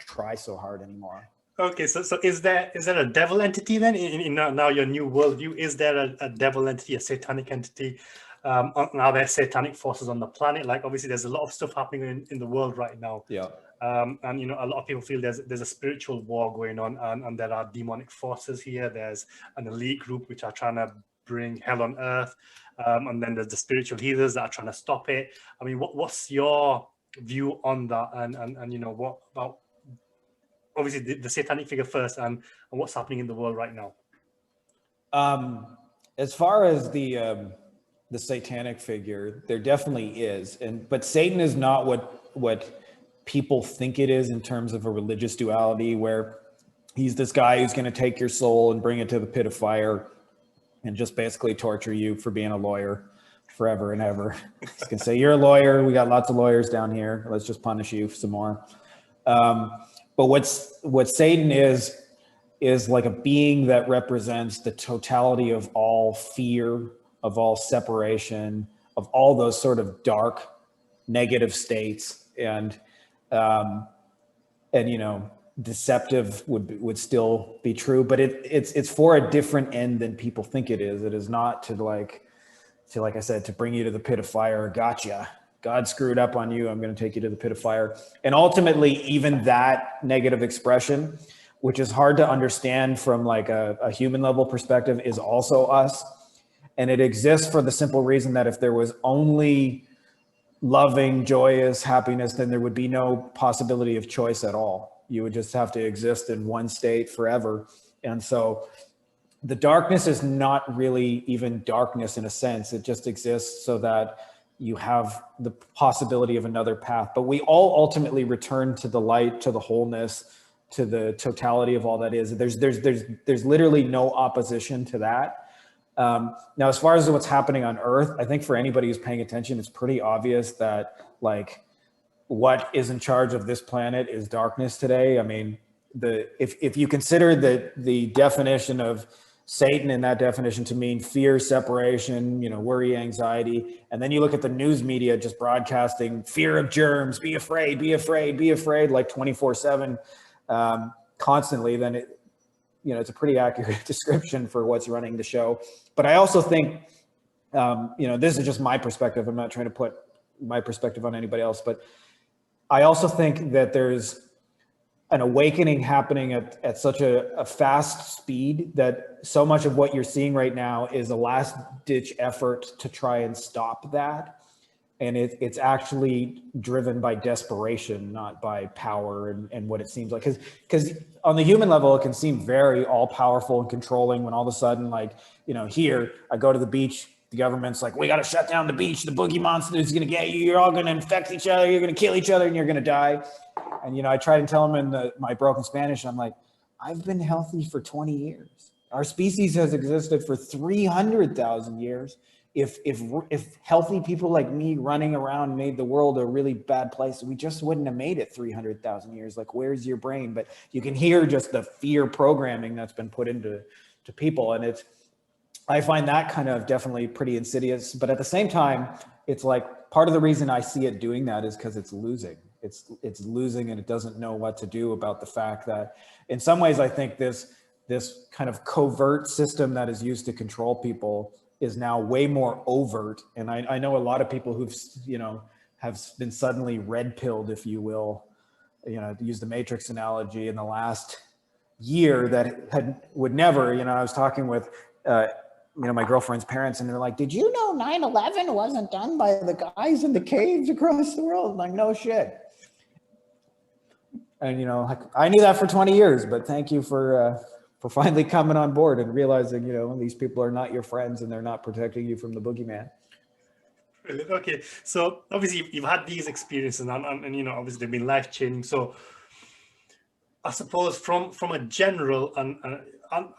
try so hard anymore. Okay, so is there a devil entity then in now your new worldview? Is there a devil entity, a satanic entity? Are there satanic forces on the planet? Like obviously, there's a lot of stuff happening in the world right now. Yeah. And a lot of people feel there's a spiritual war going on, and there are demonic forces here. There's an elite group which are trying to bring hell on earth, and then there's the spiritual healers that are trying to stop it. I mean, what's your view on that? And what about obviously the satanic figure first, and what's happening in the world right now? As far as the satanic figure, there definitely is, but Satan is not what people think it is in terms of a religious duality, where he's this guy who's going to take your soul and bring it to the pit of fire and just basically torture you for being a lawyer forever and ever. He's gonna say, you're a lawyer. We got lots of lawyers down here. Let's just punish you some more. But what Satan is like a being that represents the totality of all fear, of all separation, of all those sort of dark, negative states, and you know, deceptive would still be true, but it's for a different end than people think it is. It is not to like I said, to bring you to the pit of fire. Gotcha. God screwed up on you. I'm going to take you to the pit of fire. And ultimately, even that negative expression, which is hard to understand from like a human level perspective, is also us. And it exists for the simple reason that if there was only loving, joyous happiness, then there would be no possibility of choice at all. You would just have to exist in one state forever. And so the darkness is not really even darkness in a sense. It just exists so that you have the possibility of another path. But we all ultimately return to the light, to the wholeness, to the totality of all that is. There's literally no opposition to that. Now, as far as what's happening on Earth, I think for anybody who's paying attention, it's pretty obvious that like what is in charge of this planet is darkness today. I mean, if you consider the definition of Satan in that definition to mean fear, separation, you know, worry, anxiety, and then you look at the news media just broadcasting fear of germs, be afraid, be afraid, be afraid, like 24/7, constantly, then it, you know, it's a pretty accurate description for what's running the show. But I also think, you know, this is just my perspective. I'm not trying to put my perspective on anybody else, but I also think that there's an awakening happening at such a fast speed that so much of what you're seeing right now is a last ditch effort to try and stop that. And it's actually driven by desperation, not by power and what it seems like. Because on the human level, it can seem very all powerful and controlling when all of a sudden, like, you know, here I go to the beach, the government's like, we got to shut down the beach. The boogie monster is going to get you. You're all going to infect each other. You're going to kill each other and you're going to die. And, you know, I try to tell them in my broken Spanish, I'm like, I've been healthy for 20 years. Our species has existed for 300,000 years. If healthy people like me running around made the world a really bad place, we just wouldn't have made it 300,000 years. Like, where's your brain? But you can hear just the fear programming that's been put into people. And I find that kind of definitely pretty insidious. But at the same time, it's like part of the reason I see it doing that is because it's losing. It's losing, and it doesn't know what to do about the fact that in some ways, I think this kind of covert system that is used to control people is now way more overt. And I know a lot of people who've, you know, have been suddenly red pilled, if you will, you know, to use the Matrix analogy, in the last year that would never, you know, I was talking with, you know, my girlfriend's parents, and they're like, did you know 9/11 wasn't done by the guys in the caves across the world? I'm like, no shit. And, you know, like, I knew that for 20 years, but thank you for finally coming on board and realizing, you know, these people are not your friends and they're not protecting you from the boogeyman. Okay, so obviously you've had these experiences, and you know, obviously they've been life-changing. So I suppose from a general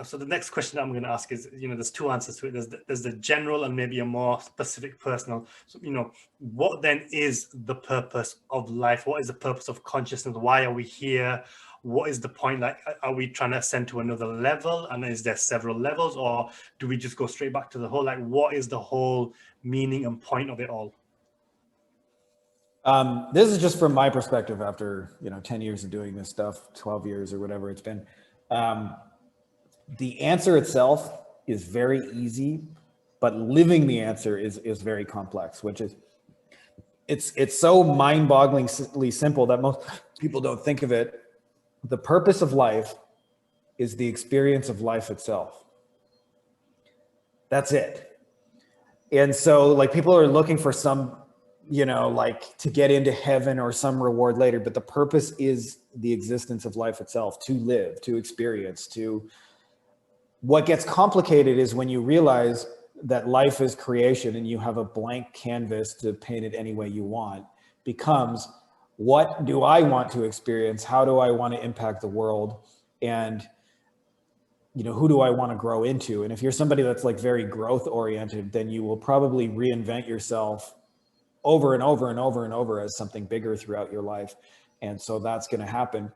so the next question I'm going to ask is, you know, there's two answers to it. There's the general and maybe a more specific personal. So, you know, what then is the purpose of life? What is the purpose of consciousness? Why are we here? What is the point? Like, are we trying to ascend to another level? And is there several levels, or do we just go straight back to the whole? Like, what is the whole meaning and point of it all? This is just from my perspective after, you know, 10 years of doing this stuff, 12 years or whatever it's been. The answer itself is very easy, but living the answer is very complex, which is, it's so mind-bogglingly simple that most people don't think of it. The purpose of life is the experience of life itself. That's it. And so, like, people are looking for some, you know, like to get into heaven or some reward later, but the purpose is the existence of life itself, to live, to experience, to... What gets complicated is when you realize that life is creation and you have a blank canvas to paint it any way you want, becomes, what do I want to experience? How do I want to impact the world? And who do I want to grow into? And if you're somebody that's like very growth oriented, then you will probably reinvent yourself over and over and over and over as something bigger throughout your life. And so that's going to happen.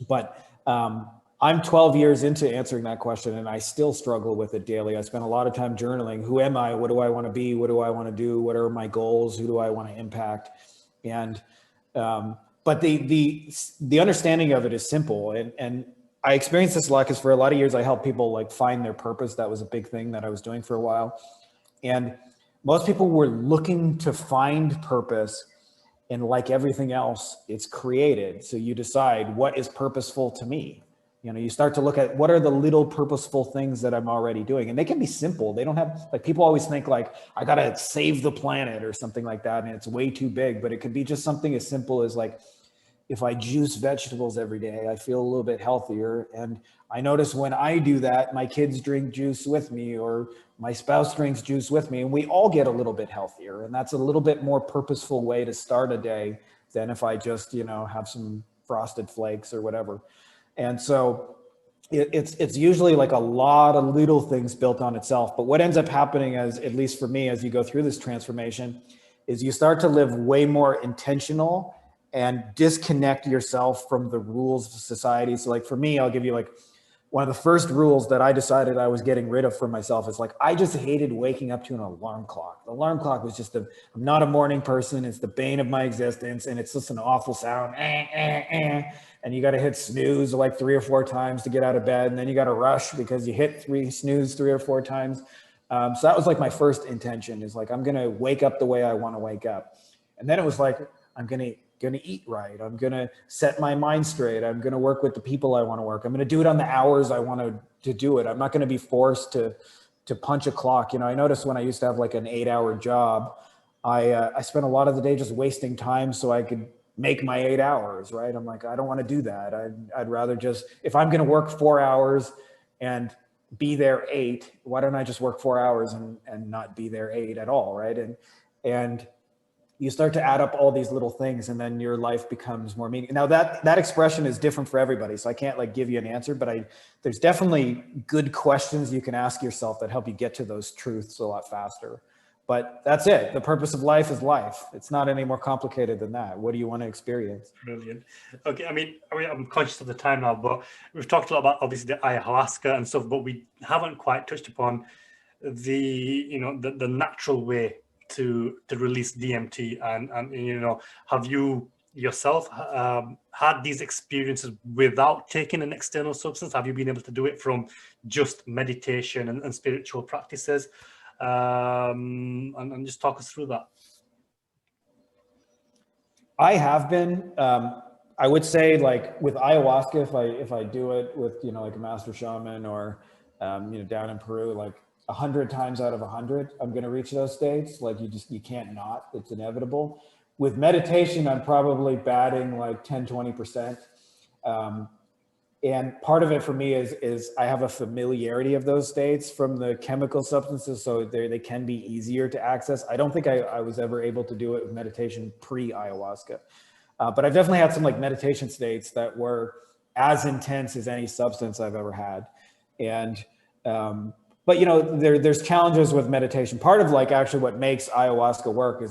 But I'm 12 years into answering that question, and I still struggle with it daily. I spend a lot of time journaling. Who am I? What do I want to be? What do I want to do? What are my goals? Who do I want to impact? And but the understanding of it is simple. And I experienced this a lot because for a lot of years I helped people like find their purpose. That was a big thing that I was doing for a while. And most people were looking to find purpose, and like everything else, it's created. So you decide, what is purposeful to me? You start to look at what are the little purposeful things that I'm already doing. And they can be simple. They don't have, like, people always think like, I got to save the planet or something like that. And it's way too big, but it could be just something as simple as like, if I juice vegetables every day, I feel a little bit healthier. And I notice when I do that, my kids drink juice with me, or my spouse drinks juice with me, and we all get a little bit healthier. And that's a little bit more purposeful way to start a day than if I just, have some frosted flakes or whatever. And so it's usually like a lot of little things built on itself. But what ends up happening, as at least for me, as you go through this transformation, is you start to live way more intentional and disconnect yourself from the rules of society. So like for me, I'll give you like one of the first rules that I decided I was getting rid of for myself is like, I just hated waking up to an alarm clock. The alarm clock was just I'm not a morning person. It's the bane of my existence. And it's just an awful sound. And you got to hit snooze like 3 or 4 times to get out of bed. And then you got to rush because you hit snooze 3 or 4 times. So that was like my first intention, is like, I'm going to wake up the way I want to wake up. And then it was like, I'm going to eat right. I'm going to set my mind straight. I'm going to work with the people I want to work. I'm going to do it on the hours I want to do it. I'm not going to be forced to punch a clock. I noticed when I used to have like an 8-hour job, I spent a lot of the day just wasting time so I could make my 8 hours, right? I'm like, I don't want to do that. I'd rather just, if I'm going to work 4 hours and be there 8, why don't I just work 4 hours and not be there 8 at all, right? And you start to add up all these little things, and then your life becomes more meaningful. Now that expression is different for everybody, so I can't like give you an answer, but there's definitely good questions you can ask yourself that help you get to those truths a lot faster. But that's it. The purpose of life is life. It's not any more complicated than that. What do you want to experience? Brilliant. Okay, I mean, I'm conscious of the time now, but we've talked a lot about obviously the ayahuasca and stuff, but we haven't quite touched upon the natural way to release DMT, and have you yourself had these experiences without taking an external substance? Have you been able to do it from just meditation and spiritual practices? And just talk us through that. I have been. I would say, like with ayahuasca, if I do it with like a master shaman or down in Peru, like 100 times out of 100, I'm going to reach those states. Like you can't not. It's inevitable. With meditation, I'm probably batting like 10-20%. And part of it for me is I have a familiarity of those states from the chemical substances, so they can be easier to access. I don't think I was ever able to do it with meditation pre-ayahuasca, but I've definitely had some like meditation states that were as intense as any substance I've ever had. And but there's challenges with meditation. Part of like actually what makes ayahuasca work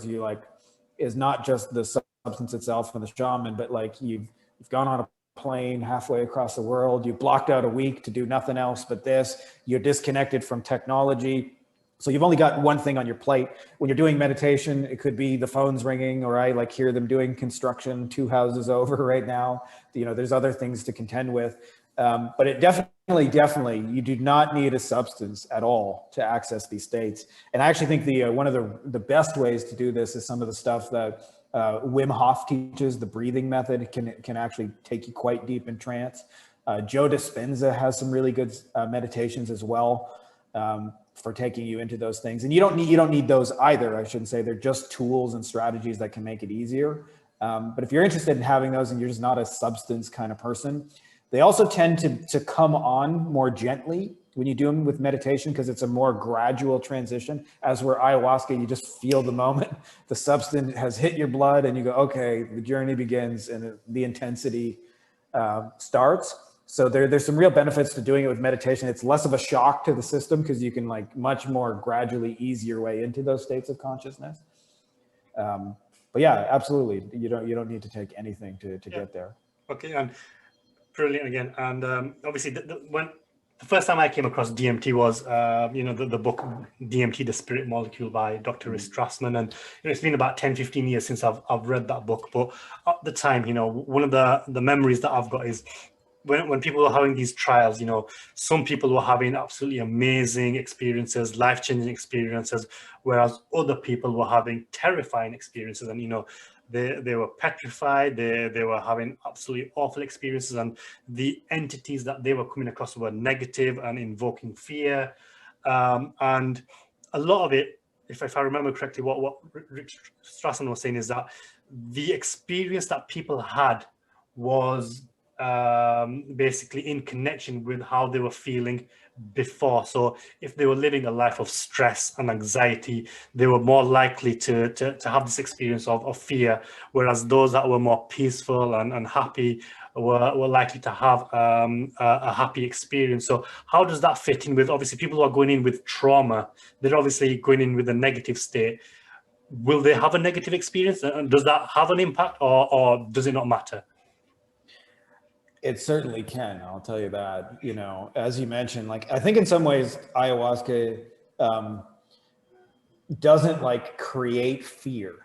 is not just the substance itself and the shaman, but like you've gone on a plane halfway across the world, you blocked out a week to do nothing else but this, you're disconnected from technology. So you've only got one thing on your plate. When you're doing meditation, it could be the phone's ringing, or I like hear them doing construction 2 houses over right now. There's other things to contend with. But it definitely, you do not need a substance at all to access these states. And I actually think one of the best ways to do this is some of the stuff that Wim Hof teaches. The breathing method can actually take you quite deep in trance. Joe Dispenza has some really good meditations as well for taking you into those things. And you don't need those either. I shouldn't say. They're just tools and strategies that can make it easier. But if you're interested in having those and you're just not a substance kind of person, they also tend to come on more gently when you do them with meditation, because it's a more gradual transition. As where ayahuasca, you just feel the moment the substance has hit your blood and you go, okay, the journey begins and the intensity starts. So there's some real benefits to doing it with meditation. It's less of a shock to the system because you can like much more gradually ease your way into those states of consciousness. But yeah, absolutely. You don't need to take anything to get there. Okay, and brilliant again. And obviously, when the first time I came across DMT was, the book DMT, The Spirit Molecule by Dr. Strassman. And it's been about 10, 15 years since I've read that book. But at the time, one of the memories that I've got is when people were having these trials, some people were having absolutely amazing experiences, life-changing experiences, whereas other people were having terrifying experiences. And, they were petrified, they were having absolutely awful experiences, and the entities that they were coming across were negative and invoking fear. And a lot of it, if I remember correctly, what Rich Strassman was saying is that the experience that people had was basically in connection with how they were feeling before. So if they were living a life of stress and anxiety, they were more likely to have this experience of fear, whereas those that were more peaceful and happy were likely to have a happy experience. So how does that fit in with, obviously, people who are going in with trauma, they're obviously going in with a negative state. Will they have a negative experience? And does that have an impact, or does it not matter? It certainly can. I'll tell you that, as you mentioned, like, I think in some ways ayahuasca doesn't like create fear.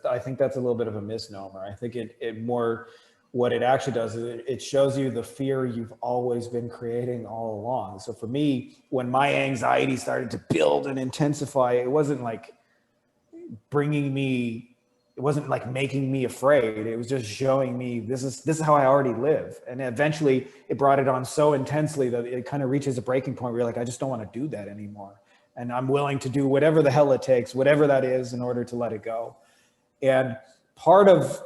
I think that's a little bit of a misnomer. I think it more, what it actually does is it shows you the fear you've always been creating all along. So for me, when my anxiety started to build and intensify, it wasn't like it wasn't like making me afraid. It was just showing me this is how I already live. And eventually it brought it on so intensely that it kind of reaches a breaking point where you're like, I just don't want to do that anymore. And I'm willing to do whatever the hell it takes, whatever that is, in order to let it go. And part of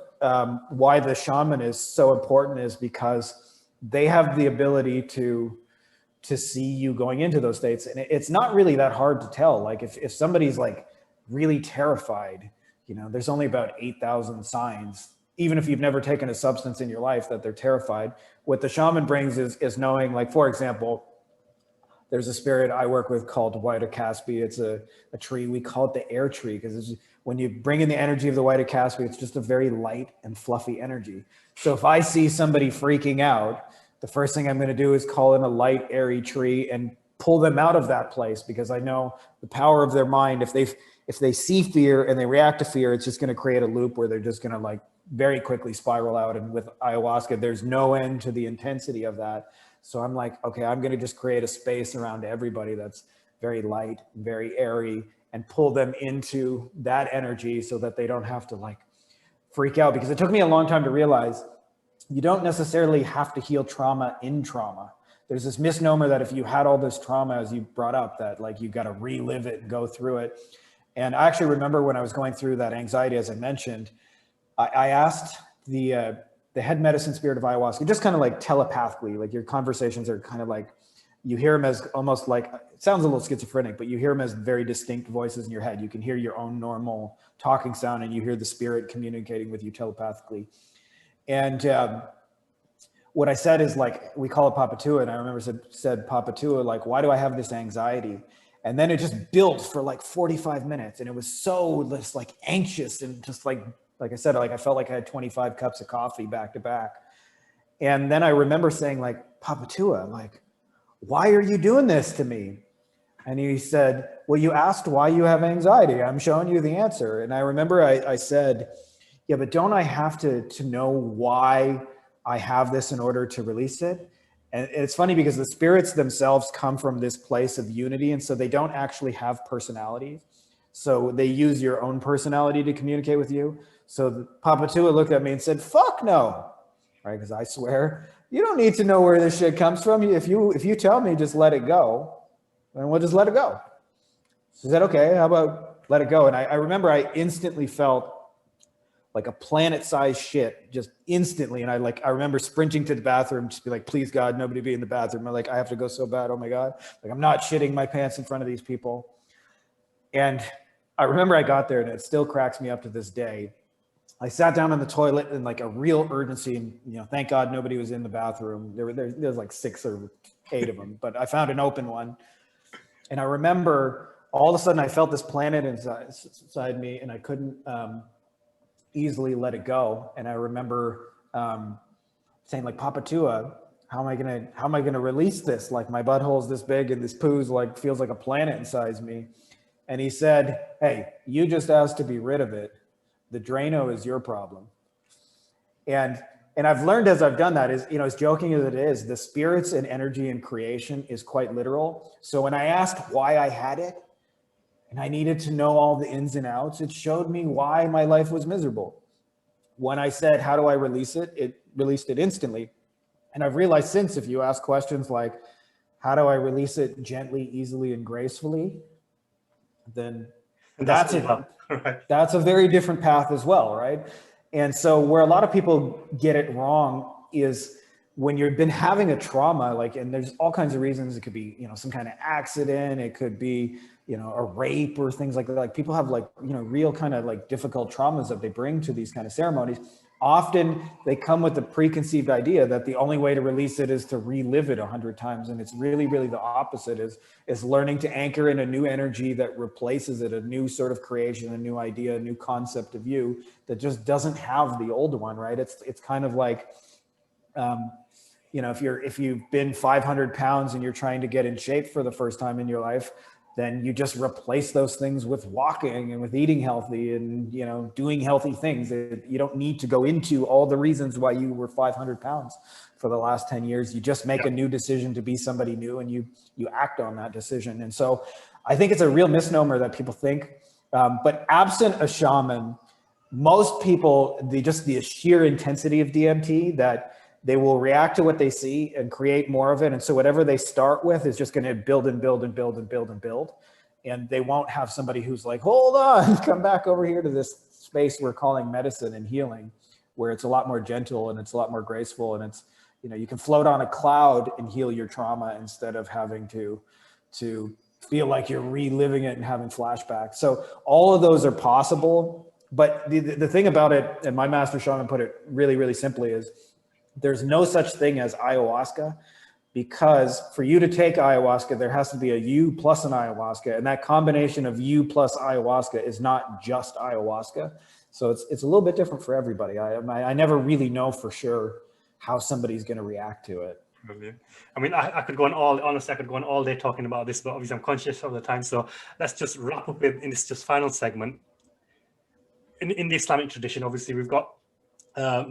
why the shaman is so important is because they have the ability to see you going into those states. And it's not really that hard to tell. Like if somebody's like really terrified, there's only about 8,000 signs, even if you've never taken a substance in your life, that they're terrified. What the shaman brings is knowing, like, for example, there's a spirit I work with called White Caspi. It's a tree. We call it the air tree because when you bring in the energy of the White Caspi, it's just a very light and fluffy energy. So if I see somebody freaking out, the first thing I'm going to do is call in a light, airy tree and pull them out of that place, because I know the power of their mind. If they see fear and they react to fear, it's just going to create a loop where they're just going to like very quickly spiral out. And with ayahuasca, there's no end to the intensity of that. So I'm like, okay, I'm going to just create a space around everybody that's very light, very airy, and pull them into that energy so that they don't have to like freak out. Because it took me a long time to realize you don't necessarily have to heal trauma in trauma. There's this misnomer that if you had all this trauma, as you brought up, that like you got to relive it and go through it. And I actually remember when I was going through that anxiety, as I mentioned, I asked the head medicine spirit of ayahuasca, just kind of like telepathically, like your conversations are kind of like, you hear them as almost like, it sounds a little schizophrenic, but you hear them as very distinct voices in your head. You can hear your own normal talking sound and you hear the spirit communicating with you telepathically. And what I said is like, we call it Papatua. And I remember said Papatua, like, why do I have this anxiety? And then it just built for like 45 minutes. And it was so just like anxious and just like I said, like I felt like I had 25 cups of coffee back to back. And then I remember saying like, Papatua, like, why are you doing this to me? And he said, well, you asked why you have anxiety. I'm showing you the answer. And I remember I said, yeah, but don't I have to know why I have this in order to release it? And it's funny because the spirits themselves come from this place of unity. And so they don't actually have personalities. So they use your own personality to communicate with you. So Papatua looked at me and said, fuck no. Right? Because I swear, you don't need to know where this shit comes from. If you tell me, just let it go, then we'll just let it go. So I said, okay, how about let it go? And I remember I instantly felt like a planet-sized shit, just instantly. And I remember sprinting to the bathroom, just be like, please God, nobody be in the bathroom. I'm like, I have to go so bad. Oh my God. Like, I'm not shitting my pants in front of these people. And I remember I got there, and it still cracks me up to this day. I sat down on the toilet in like a real urgency, and thank God nobody was in the bathroom. There's like 6 or 8 of them, but I found an open one. And I remember all of a sudden I felt this planet inside me, and I couldn't easily let it go. And I remember saying, like, Papa Tua, how am I gonna release this? Like, my butthole's this big, and this poo's like feels like a planet inside me. And he said, hey, you just asked to be rid of it. The Drano is your problem. And I've learned as I've done that is, as joking as it is, the spirits and energy in creation is quite literal. So when I asked why I had it, and I needed to know all the ins and outs, it showed me why my life was miserable. When I said, how do I release it? It released it instantly. And I've realized since, if you ask questions like, how do I release it gently, easily, and gracefully? Then that's a very different path as well, right? And so where a lot of people get it wrong is when you've been having a trauma, like, and there's all kinds of reasons. It could be, some kind of accident. It could be, a rape or things like that. Like, people have, like, real kind of like difficult traumas that they bring to these kind of ceremonies. Often they come with the preconceived idea that the only way to release it is to relive it 100 times. And it's really, really the opposite, is learning to anchor in a new energy that replaces it, a new sort of creation, a new idea, a new concept of you that just doesn't have the old one, right? It's kind of like, if you've been 500 pounds and you're trying to get in shape for the first time in your life, then you just replace those things with walking and with eating healthy and, doing healthy things. You don't need to go into all the reasons why you were 500 pounds for the last 10 years. You just make a new decision to be somebody new, and you act on that decision. And so I think it's a real misnomer that people think, but absent a shaman, most people, the sheer intensity of DMT, that they will react to what they see and create more of it. And so whatever they start with is just going to build and build and build and build and build. And they won't have somebody who's like, hold on, come back over here to this space we're calling medicine and healing, where it's a lot more gentle and it's a lot more graceful. And it's, you can float on a cloud and heal your trauma instead of having to feel like you're reliving it and having flashbacks. So all of those are possible. But the thing about it, and my master shaman put it really, really simply, is there's no such thing as ayahuasca, because for you to take ayahuasca, there has to be a you plus an ayahuasca. And that combination of you plus ayahuasca is not just ayahuasca. So it's a little bit different for everybody. I never really know for sure how somebody's going to react to it. Brilliant. I mean, I could go on all day talking about this, but obviously I'm conscious of the time. So let's just wrap up in this just final segment. In the Islamic tradition, obviously we've got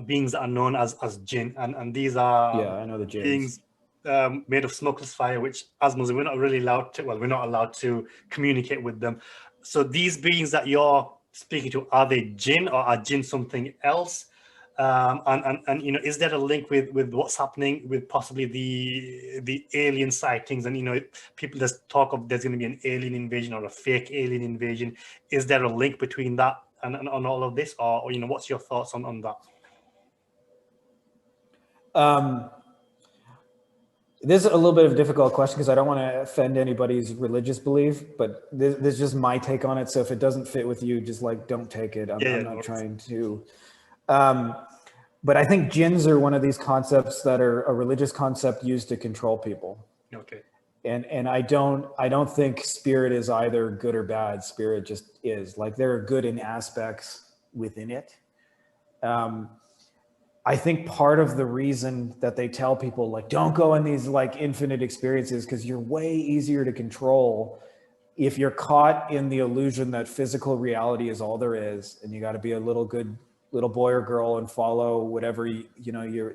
beings that are known as jinn, and these are I know the beings made of smokeless fire, which as Muslims we're not really allowed to. Well, we're not allowed to communicate with them. So these beings that you're speaking to, are they jinn, or are jinn something else? And is there a link with what's happening with possibly the alien sightings? And people just talk of there's going to be an alien invasion or a fake alien invasion. Is there a link between that and all of this, or what's your thoughts on that? This is a little bit of a difficult question because I don't want to offend anybody's religious belief, but this is just my take on it. So if it doesn't fit with you, just like, don't take it. I'm not trying to. But I think jinns are one of these concepts that are a religious concept used to control people. Okay. And I don't think spirit is either good or bad. Spirit just is. Like, there are good in aspects within it. I think part of the reason that they tell people, like, don't go in these like infinite experiences, because you're way easier to control if you're caught in the illusion that physical reality is all there is, and you got to be a good little boy or girl and follow whatever the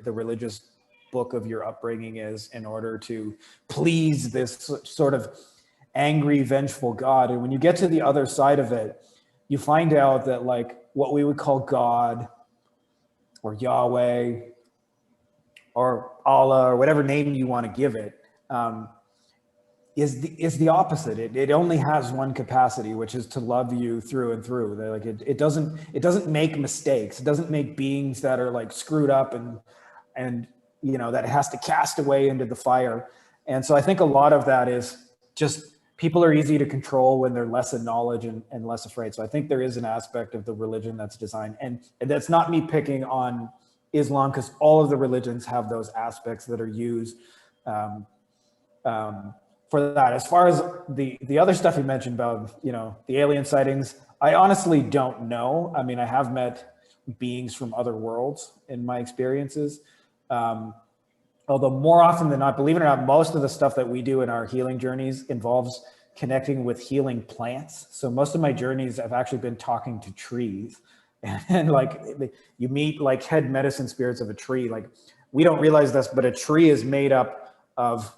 religious book of your upbringing is in order to please this sort of angry, vengeful God. And when you get to the other side of it, you find out that, like, what we would call God or Yahweh or Allah or whatever name you want to give it, is the opposite. It only has one capacity, which is to love you through and through. Like, it doesn't make mistakes. It doesn't make beings that are like screwed up and that it has to cast away into the fire. And so I think a lot of that is just people are easy to control when they're less in knowledge and less afraid. So I think there is an aspect of the religion that's designed, and that's not me picking on Islam, because all of the religions have those aspects that are used for that. As far as the other stuff you mentioned about, the alien sightings, I honestly don't know. I mean, I have met beings from other worlds in my experiences. Although more often than not, believe it or not, most of the stuff that we do in our healing journeys involves connecting with healing plants. So most of my journeys have actually been talking to trees, and like you meet like head medicine spirits of a tree. Like, we don't realize this, but a tree is made up of,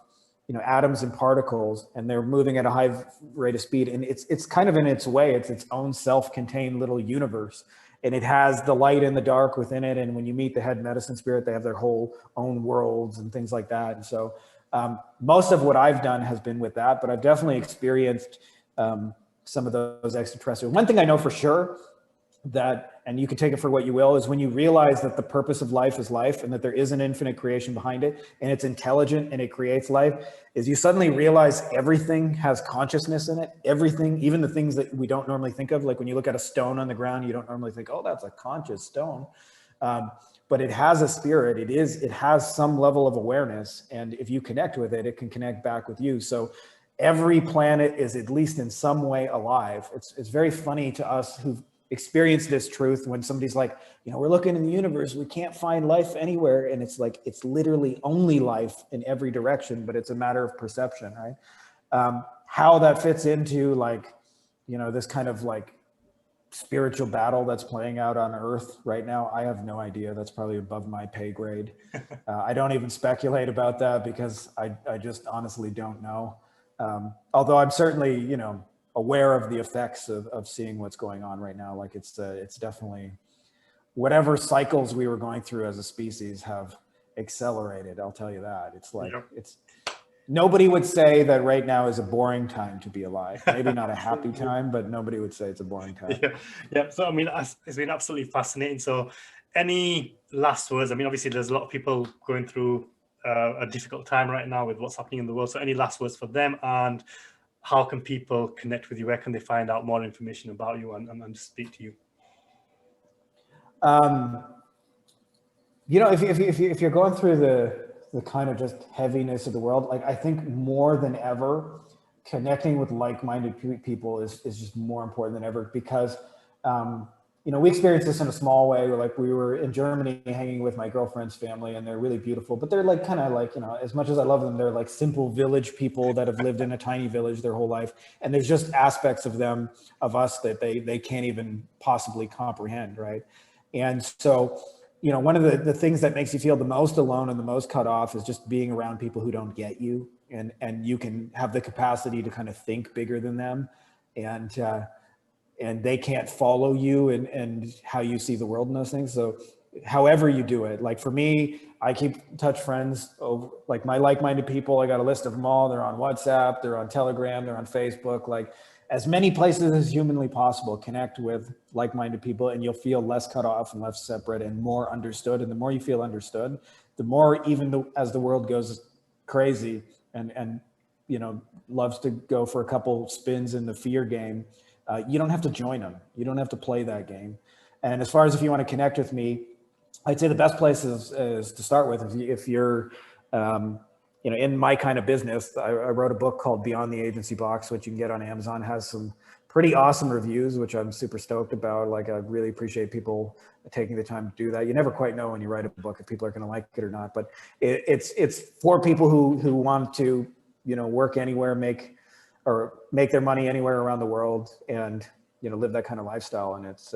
atoms and particles, and they're moving at a high rate of speed. And it's kind of in its way, it's its own self-contained little universe. And it has the light and the dark within it. And when you meet the head medicine spirit, they have their whole own worlds and things like that. And so most of what I've done has been with that, but I've definitely experienced some of those extraterrestrial. One thing I know for sure, that, and you can take it for what you will, is when you realize that the purpose of life is life, and that there is an infinite creation behind it, and it's intelligent and it creates life, is you suddenly realize everything has consciousness in it. Everything, even the things that we don't normally think of, like when you look at a stone on the ground, you don't normally think, oh, that's a conscious stone. But it has a spirit. It has some level of awareness, and if you connect with it, it can connect back with you. So every planet is at least in some way alive. It's very funny to us who've experienced this truth when somebody's like, we're looking in the universe, we can't find life anywhere. And it's like, it's literally only life in every direction, but it's a matter of perception, right? How that fits into like, this kind of like spiritual battle that's playing out on Earth right now, I have no idea. That's probably above my pay grade. I don't even speculate about that, because I just honestly don't know. Although I'm certainly, aware of the effects of seeing what's going on right now. Like it's definitely, whatever cycles we were going through as a species have accelerated. I'll tell you that. It's like, nobody would say that right now is a boring time to be alive. Maybe not a happy time, but nobody would say it's a boring time. Yeah. So, I mean, it's been absolutely fascinating. So any last words? I mean, obviously there's a lot of people going through a difficult time right now with what's happening in the world. So any last words for them, and how can people connect with you? Where can they find out more information about you and speak to you? If you're going through the kind of just heaviness of the world, like I think more than ever, connecting with like-minded people is just more important than ever, because we experienced this in a small way. Like we were in Germany hanging with my girlfriend's family, and they're really beautiful, but they're like kind of like, as much as I love them, they're like simple village people that have lived in a tiny village their whole life. And there's just aspects of them, of us, that they can't even possibly comprehend, right? And so, one of the things that makes you feel the most alone and the most cut off is just being around people who don't get you, and you can have the capacity to kind of think bigger than them, and they can't follow you and how you see the world and those things. So however you do it, like for me, I keep in touch friends over, like my like-minded people, I got a list of them all. They're on WhatsApp, they're on Telegram, they're on Facebook, like as many places as humanly possible. Connect with like-minded people, and you'll feel less cut off and less separate and more understood. And the more you feel understood, the more, as the world goes crazy and loves to go for a couple spins in the fear game, you don't have to join them. You don't have to play that game. And as far as if you want to connect with me, I'd say the best place is to start with, if you're, in my kind of business. I wrote a book called Beyond the Agency Box, which you can get on Amazon. It has some pretty awesome reviews, which I'm super stoked about. Like, I really appreciate people taking the time to do that. You never quite know when you write a book if people are going to like it or not, but it's for people who want to, work anywhere, make their money anywhere around the world, and live that kind of lifestyle. And it's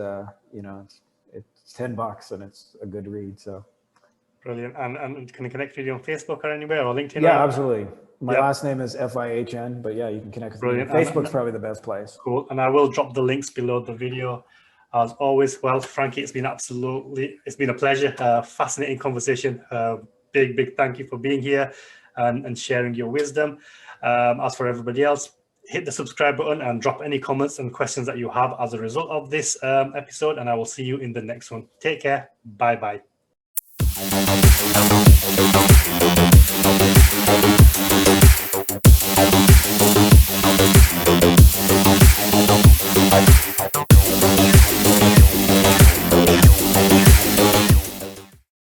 it's $10 and it's a good read. So brilliant. And can I connect with you on Facebook or anywhere, or LinkedIn? Yeah, absolutely. My last name is Fihn, but yeah, you can connect with me. Facebook's probably the best place. Cool. And I will drop the links below the video. As always, well, Frankie, it's been a pleasure. Fascinating conversation. Big thank you for being here and sharing your wisdom. As for everybody else, hit the subscribe button and drop any comments and questions that you have as a result of this episode, and I will see you in the next one. Take care. Bye-bye.